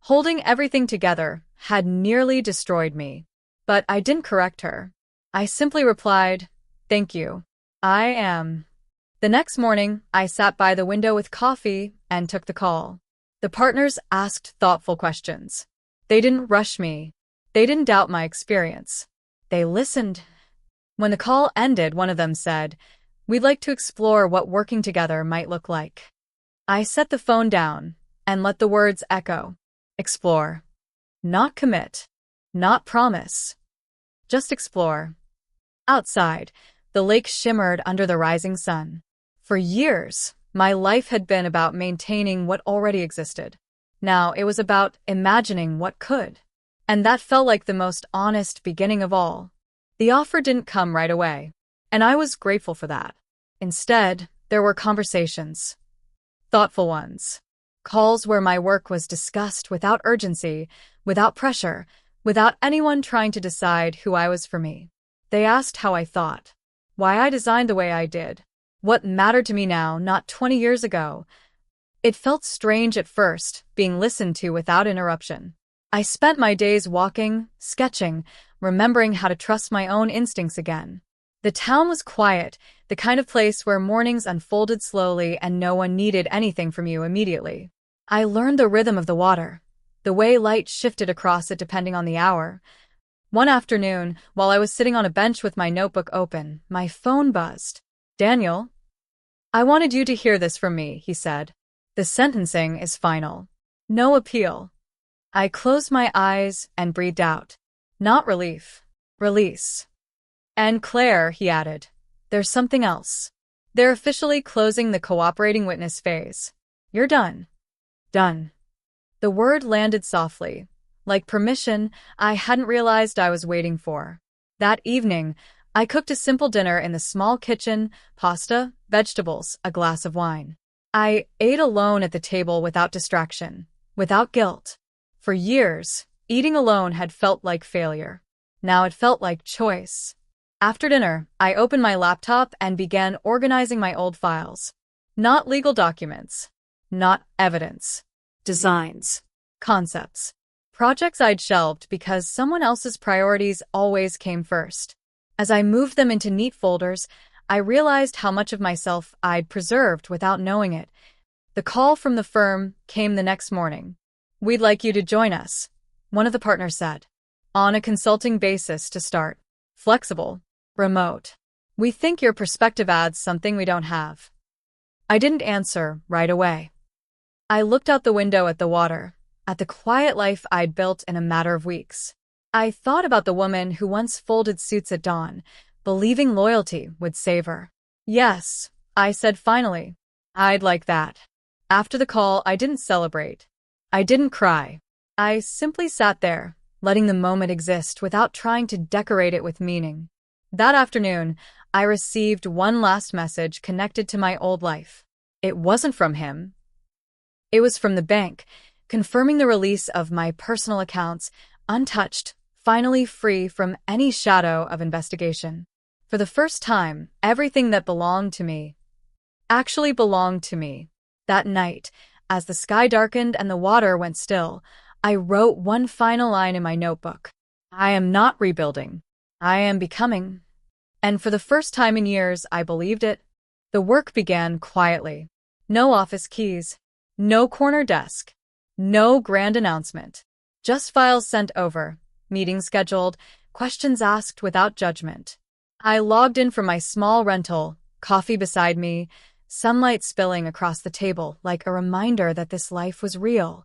S1: Holding everything together had nearly destroyed me. But I didn't correct her. I simply replied, "Thank you. I am." The next morning, I sat by the window with coffee and took the call. The partners asked thoughtful questions. They didn't rush me. They didn't doubt my experience. They listened. When the call ended, one of them said, "We'd like to explore what working together might look like." I set the phone down and let the words echo. Explore. Not commit. Not promise. Just explore. Outside, the lake shimmered under the rising sun. For years, my life had been about maintaining what already existed. Now it was about imagining what could. And that felt like the most honest beginning of all. The offer didn't come right away, and I was grateful for that. Instead, there were conversations. Thoughtful ones. Calls where my work was discussed without urgency, without pressure, without anyone trying to decide who I was for me. They asked how I thought, why I designed the way I did, what mattered to me now, not 20 years ago. It felt strange at first, being listened to without interruption. I spent my days walking, sketching, remembering how to trust my own instincts again. The town was quiet, the kind of place where mornings unfolded slowly and no one needed anything from you immediately. I learned the rhythm of the water, the way light shifted across it depending on the hour. One afternoon, while I was sitting on a bench with my notebook open, my phone buzzed. "Daniel? I wanted you to hear this from me," he said. "The sentencing is final. No appeal." I closed my eyes and breathed out. Not relief. Release. "And Claire," he added, "there's something else. They're officially closing the cooperating witness phase. You're done." Done. The word landed softly, like permission I hadn't realized I was waiting for. That evening, I cooked a simple dinner in the small kitchen, pasta, vegetables, a glass of wine. I ate alone at the table without distraction, without guilt. For years, eating alone had felt like failure. Now it felt like choice. After dinner, I opened my laptop and began organizing my old files. Not legal documents. Not evidence. Designs. Concepts. Projects I'd shelved because someone else's priorities always came first. As I moved them into neat folders, I realized how much of myself I'd preserved without knowing it. The call from the firm came the next morning. "We'd like you to join us," one of the partners said. "On a consulting basis to start. Flexible. Remote. We think your perspective adds something we don't have." I didn't answer right away. I looked out the window at the water, at the quiet life I'd built in a matter of weeks. I thought about the woman who once folded suits at dawn, believing loyalty would save her. "Yes," I said finally. "I'd like that." After the call, I didn't celebrate. I didn't cry. I simply sat there, letting the moment exist without trying to decorate it with meaning. That afternoon, I received one last message connected to my old life. It wasn't from him. It was from the bank, confirming the release of my personal accounts, untouched, finally free from any shadow of investigation. For the first time, everything that belonged to me actually belonged to me. That night, as the sky darkened and the water went still, I wrote one final line in my notebook. I am not rebuilding. I am becoming. And for the first time in years, I believed it. The work began quietly. No office keys. No corner desk. No grand announcement. Just files sent over, meetings scheduled, questions asked without judgment. I logged in from my small rental, coffee beside me, sunlight spilling across the table like a reminder that this life was real.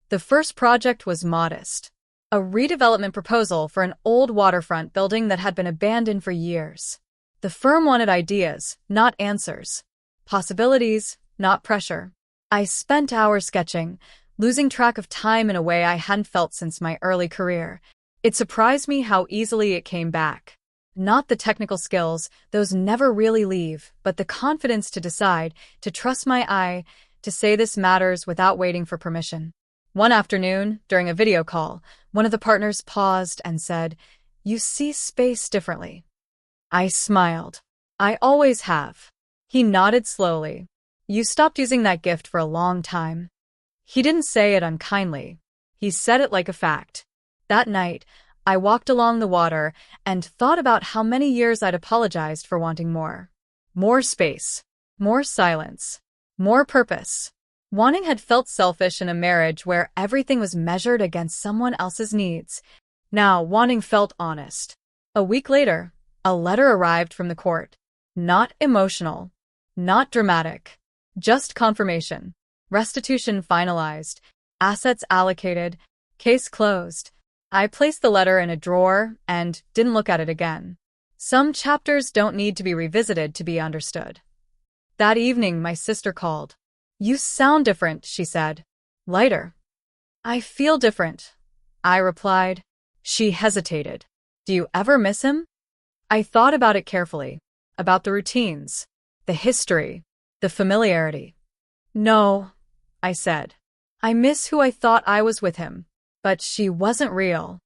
S1: The first project was modest. A redevelopment proposal for an old waterfront building that had been abandoned for years. The firm wanted ideas, not answers. Possibilities, not pressure. I spent hours sketching, losing track of time in a way I hadn't felt since my early career. It surprised me how easily it came back. Not the technical skills, those never really leave, but the confidence to decide, to trust my eye, to say this matters without waiting for permission. One afternoon, during a video call, one of the partners paused and said, "You see space differently." I smiled. I always have. He nodded slowly. You stopped using that gift for a long time. He didn't say it unkindly. He said it like a fact. That night, I walked along the water and thought about how many years I'd apologized for wanting more. More space. More silence. More purpose. Wanting had felt selfish in a marriage where everything was measured against someone else's needs. Now, wanting felt honest. A week later, a letter arrived from the court. Not emotional. Not dramatic. Just confirmation. Restitution finalized. Assets allocated. Case closed. I placed the letter in a drawer and didn't look at it again. Some chapters don't need to be revisited to be understood. That evening, my sister called. "You sound different," she said. "Lighter." "I feel different," I replied. She hesitated. "Do you ever miss him?" I thought about it carefully. About the routines, the history, the familiarity. "No," I said. "I miss who I thought I was with him." But she wasn't real.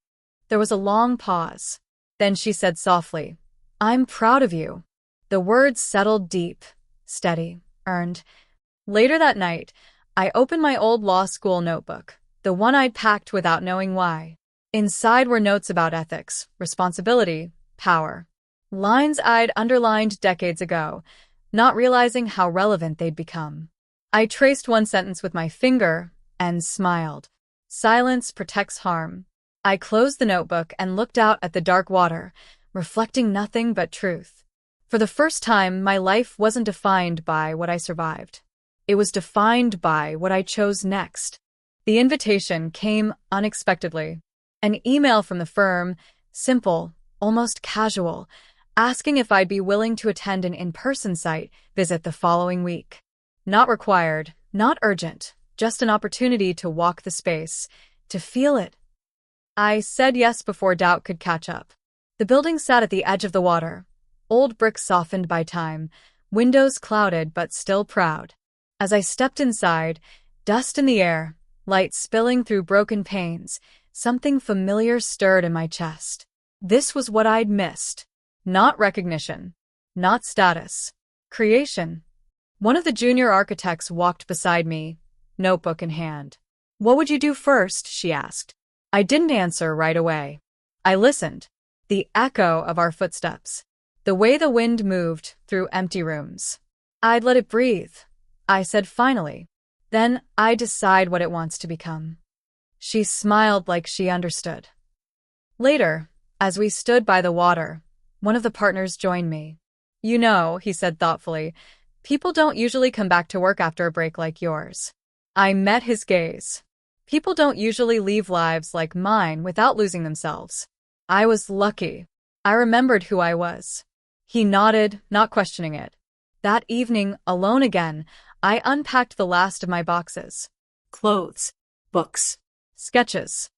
S1: There was a long pause. Then she said softly, "I'm proud of you." The words settled deep, steady, earned. Later that night, I opened my old law school notebook, the one I'd packed without knowing why. Inside were notes about ethics, responsibility, power. Lines I'd underlined decades ago, not realizing how relevant they'd become. I traced one sentence with my finger and smiled. Silence protects harm. I closed the notebook and looked out at the dark water, reflecting nothing but truth. For the first time, my life wasn't defined by what I survived. It was defined by what I chose next. The invitation came unexpectedly. An email from the firm, simple, almost casual, asking if I'd be willing to attend an in-person site visit the following week. Not required, not urgent. Just an opportunity to walk the space, to feel it. I said yes before doubt could catch up. The building sat at the edge of the water, old bricks softened by time, windows clouded but still proud. As I stepped inside, dust in the air, light spilling through broken panes, something familiar stirred in my chest. This was what I'd missed. Not recognition. Not status. Creation. One of the junior architects walked beside me, notebook in hand. "What would you do first?" she asked. I didn't answer right away. I listened. The echo of our footsteps. The way the wind moved through empty rooms. "I'd let it breathe," I said finally. "Then I decide what it wants to become." She smiled like she understood. Later, as we stood by the water, one of the partners joined me. "You know," he said thoughtfully, "people don't usually come back to work after a break like yours." I met his gaze. People don't usually leave lives like mine without losing themselves. I was lucky. I remembered who I was. He nodded, not questioning it. That evening, alone again, I unpacked the last of my boxes.
S2: Clothes. Books.
S1: Sketches.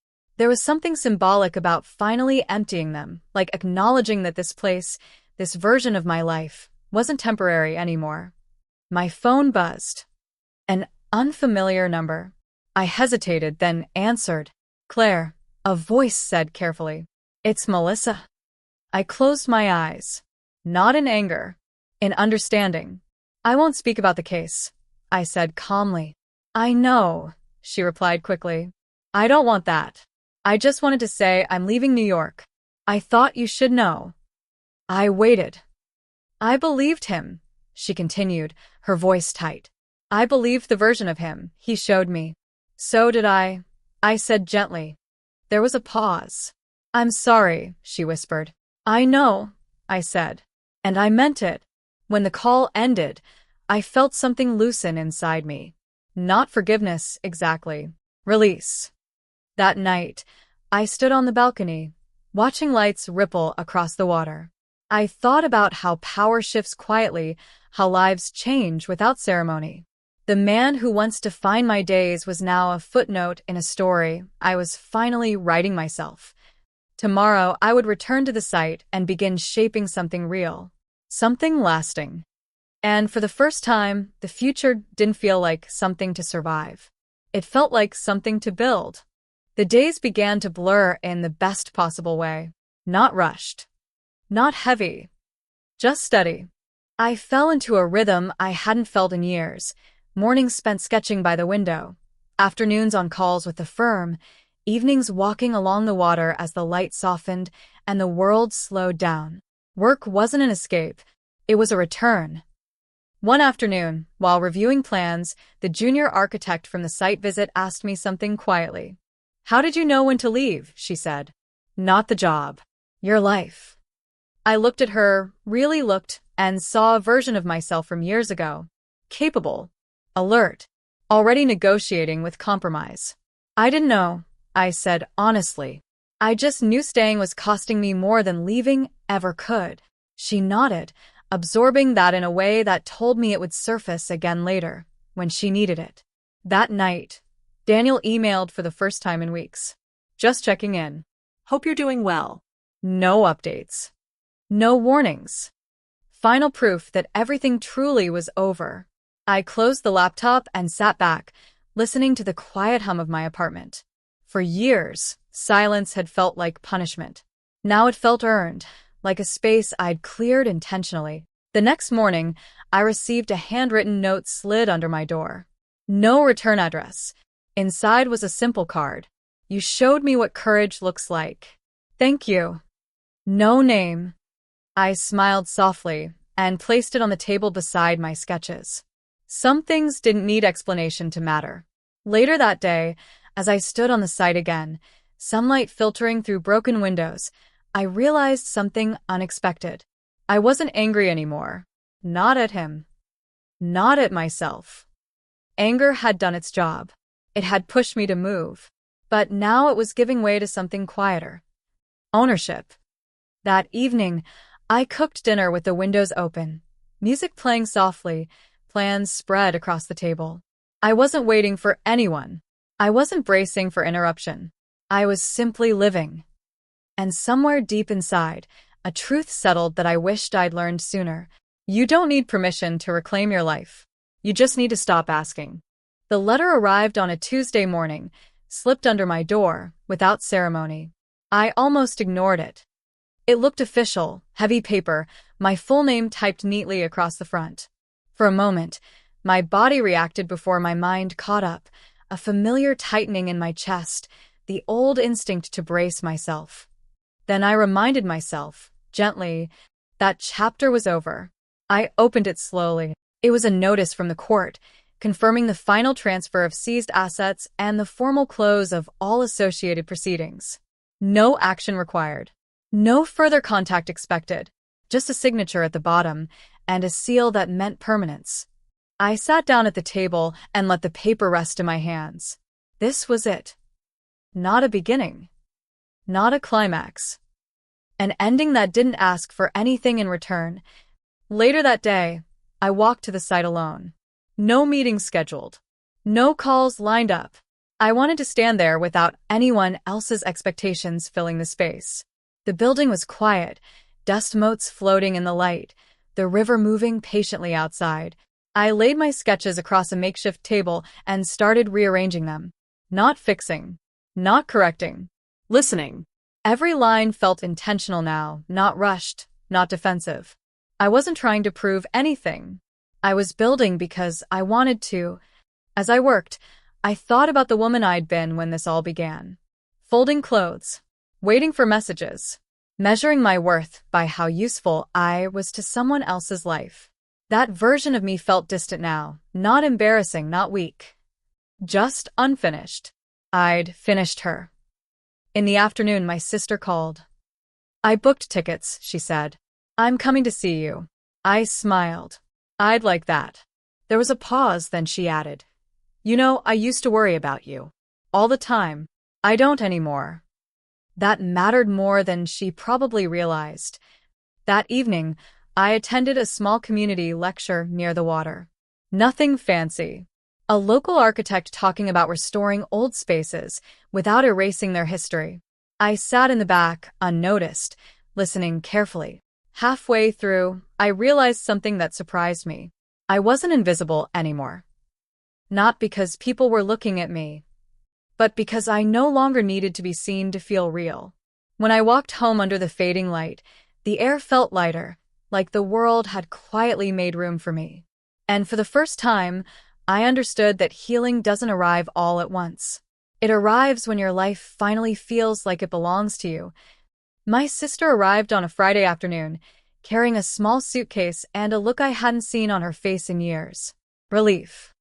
S1: There was something symbolic about finally emptying them, like acknowledging that this place, this version of my life, wasn't temporary anymore. My phone buzzed. An unfamiliar number. I hesitated, then answered. Claire, a voice said carefully. It's Melissa. I closed my eyes. Not in anger. In understanding. I won't speak about the case, I said calmly. I know, she replied quickly. I don't want that. I just wanted to say I'm leaving New York. I thought you should know. I waited. I believed him, she continued, her voice tight. I believed the version of him he showed me. So did I said gently. There was a pause. I'm sorry, she whispered. I know, I said. And I meant it. When the call ended, I felt something loosen inside me. Not forgiveness, exactly. Release. That night, I stood on the balcony, watching lights ripple across the water. I thought about how power shifts quietly, how lives change without ceremony. The man who once defined my days was now a footnote in a story I was finally writing myself. Tomorrow, I would return to the site and begin shaping something real, something lasting. And for the first time, the future didn't feel like something to survive. It felt like something to build. The days began to blur in the best possible way. Not rushed. Not heavy. Just steady. I fell into a rhythm I hadn't felt in years. Mornings spent sketching by the window. Afternoons on calls with the firm. Evenings walking along the water as the light softened and the world slowed down. Work wasn't an escape. It was a return. One afternoon, while reviewing plans, the junior architect from the site visit asked me something quietly. How did you know when to leave? She said. Not the job. Your life. I looked at her, really looked, and saw a version of myself from years ago. Capable. Alert. Already negotiating with compromise. I didn't know, I said honestly. I just knew staying was costing me more than leaving ever could. She nodded, absorbing that in a way that told me it would surface again later, when she needed it. That night, Daniel emailed for the first time in weeks. Just checking in.
S2: Hope you're doing well.
S1: No updates. No warnings. Final proof that everything truly was over. I closed the laptop and sat back, listening to the quiet hum of my apartment. For years, silence had felt like punishment. Now it felt earned, like a space I'd cleared intentionally. The next morning, I received a handwritten note slid under my door. No return address. Inside was a simple card. You showed me what courage looks like. Thank you. No name. I smiled softly and placed it on the table beside my sketches. Some things didn't need explanation to matter. Later that day, as I stood on the site again, sunlight filtering through broken windows, I realized something unexpected. I wasn't angry anymore. Not at him. Not at myself. Anger had done its job. It had pushed me to move. But now it was giving way to something quieter. Ownership. That evening, I cooked dinner with the windows open, music playing softly, plans spread across the table. I wasn't waiting for anyone. I wasn't bracing for interruption. I was simply living. And somewhere deep inside, a truth settled that I wished I'd learned sooner. You don't need permission to reclaim your life. You just need to stop asking. The letter arrived on a Tuesday morning, slipped under my door, without ceremony. I almost ignored it. It looked official, heavy paper, my full name typed neatly across the front. For a moment, my body reacted before my mind caught up, a familiar tightening in my chest, the old instinct to brace myself. Then I reminded myself, gently, that chapter was over. I opened it slowly. It was a notice from the court, confirming the final transfer of seized assets and the formal close of all associated proceedings. No action required. No further contact expected. Just a signature at the bottom and a seal that meant permanence. I sat down at the table and let the paper rest in my hands. This was it. Not a beginning. Not a climax. An ending that didn't ask for anything in return. Later that day, I walked to the site alone. No meetings scheduled. No calls lined up. I wanted to stand there without anyone else's expectations filling the space. The building was quiet, dust motes floating in the light, the river moving patiently outside. I laid my sketches across a makeshift table and started rearranging them. Not fixing, not correcting,
S2: Listening.
S1: every line felt intentional now, not rushed, not defensive. I wasn't trying to prove anything. I was building because I wanted to. As I worked, I thought about the woman I'd been when this all began. Folding clothes, waiting for messages, measuring my worth by how useful I was to someone else's life. That version of me felt distant now, not embarrassing, not weak. Just unfinished. I'd finished her. In the afternoon, my sister called. "I booked tickets," she said. "I'm coming to see you." I smiled. "I'd like that." There was a pause, then she added, "You know, I used to worry about you. All the time. I don't anymore." That mattered more than she probably realized. That evening, I attended a small community lecture near the water. Nothing fancy. A local architect talking about restoring old spaces without erasing their history. I sat in the back, unnoticed, listening carefully. Halfway through, I realized something that surprised me. I wasn't invisible anymore. Not because people were looking at me, but because I no longer needed to be seen to feel real. When I walked home under the fading light, the air felt lighter, like the world had quietly made room for me. And for the first time, I understood that healing doesn't arrive all at once. It arrives when your life finally feels like it belongs to you. My sister arrived on a Friday afternoon, carrying a small suitcase and a look I hadn't seen on her face in years. Relief.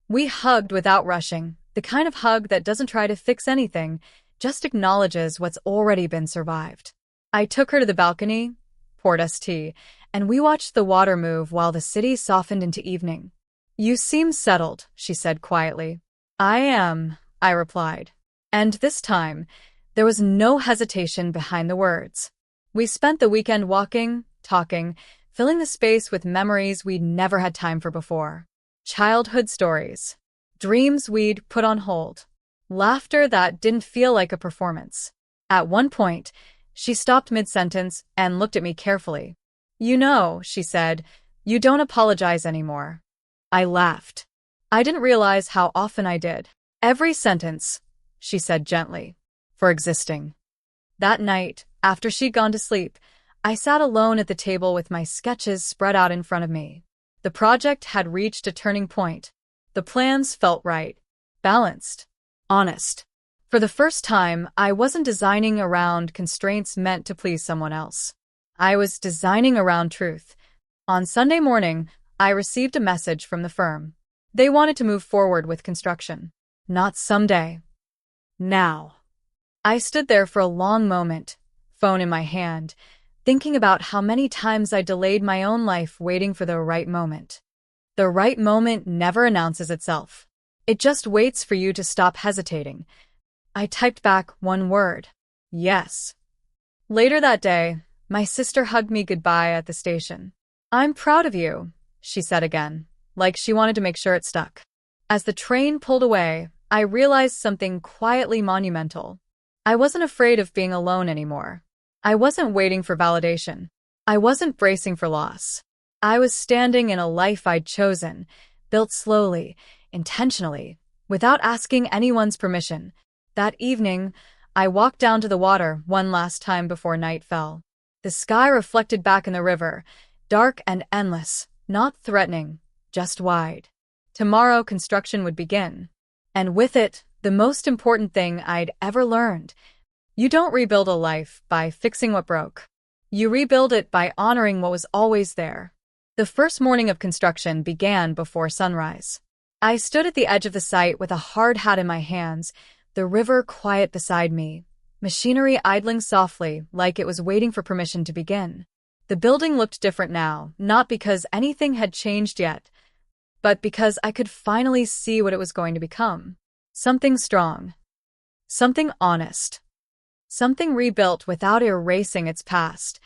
S1: We hugged without rushing, the kind of hug that doesn't try to fix anything, just acknowledges what's already been survived. I took her to the balcony, poured us tea, and we watched the water move while the city softened into evening. "You seem settled," she said quietly. "I am," I replied. And this time, there was no hesitation behind the words. We spent the weekend walking, talking, filling the space with memories we'd never had time for before. Childhood stories. Dreams we'd put on hold. Laughter that didn't feel like a performance. At one point, she stopped mid-sentence and looked at me carefully. "You know," she said, "you don't apologize anymore." I laughed. I didn't realize how often I did. "Every sentence," she said gently, "for existing." That night, after she'd gone to sleep, I sat alone at the table with my sketches spread out in front of me. The project had reached a turning point. The plans felt right, balanced, honest. For the first time, I wasn't designing around constraints meant to please someone else. I was designing around truth. On Sunday morning, I received a message from the firm. They wanted to move forward with construction. Not someday. Now. I stood there for a long moment, phone in my hand, thinking about how many times I delayed my own life waiting for the right moment. The right moment never announces itself. It just waits for you to stop hesitating. I typed back one word. Yes. Later that day, my sister hugged me goodbye at the station. "I'm proud of you," she said again, like she wanted to make sure it stuck. As the train pulled away, I realized something quietly monumental. I wasn't afraid of being alone anymore. I wasn't waiting for validation. I wasn't bracing for loss. I was standing in a life I'd chosen, built slowly, intentionally, without asking anyone's permission. That evening, I walked down to the water one last time before night fell. The sky reflected back in the river, dark and endless, not threatening, just wide. Tomorrow, construction would begin. And with it, the most important thing I'd ever learned. You don't rebuild a life by fixing what broke. You rebuild it by honoring what was always there. The first morning of construction began before sunrise. I stood at the edge of the site with a hard hat in my hands, the river quiet beside me, machinery idling softly like it was waiting for permission to begin. The building looked different now, not because anything had changed yet, but because I could finally see what it was going to become. Something strong. Something honest. Something rebuilt without erasing its past.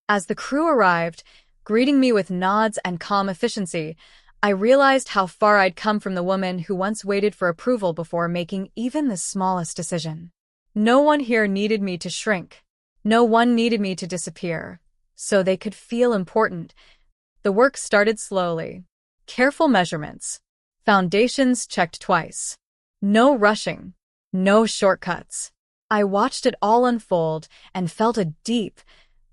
S1: As the crew arrived, greeting me with nods and calm efficiency, I realized how far I'd come from the woman who once waited for approval before making even the smallest decision. No one here needed me to shrink. No one needed me to disappear, so they could feel important. The work started slowly. Careful measurements. Foundations checked twice. No rushing. No shortcuts. I watched it all unfold and felt a deep,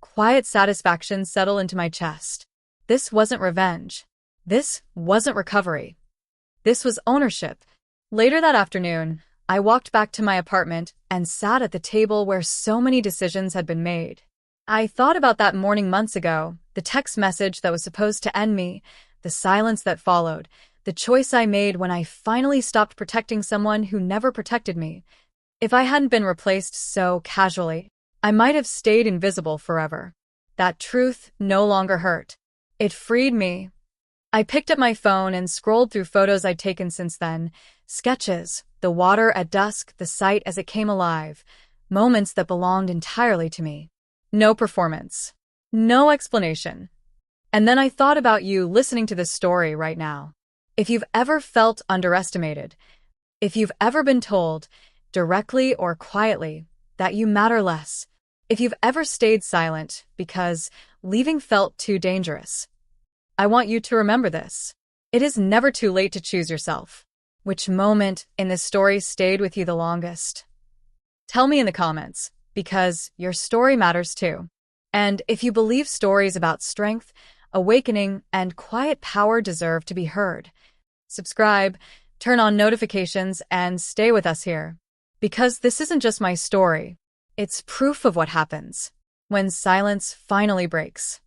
S1: quiet satisfaction settle into my chest. This wasn't revenge. This wasn't recovery. This was ownership. Later that afternoon, I walked back to my apartment and sat at the table where so many decisions had been made. I thought about that morning months ago, the text message that was supposed to end me, the silence that followed, the choice I made when I finally stopped protecting someone who never protected me. If I hadn't been replaced so casually, I might have stayed invisible forever. That truth no longer hurt. It freed me. I picked up my phone and scrolled through photos I'd taken since then. Sketches, the water at dusk, the site as it came alive, moments that belonged entirely to me. No performance. No explanation. And then I thought about you listening to this story right now. If you've ever felt underestimated, if you've ever been told, directly or quietly, that you matter less, if you've ever stayed silent because leaving felt too dangerous, I want you to remember this. It is never too late to choose yourself. Which moment in this story stayed with you the longest? Tell me in the comments, because your story matters too. And if you believe stories about strength, awakening, and quiet power deserve to be heard, subscribe, turn on notifications, and stay with us here. Because this isn't just my story, it's proof of what happens when silence finally breaks.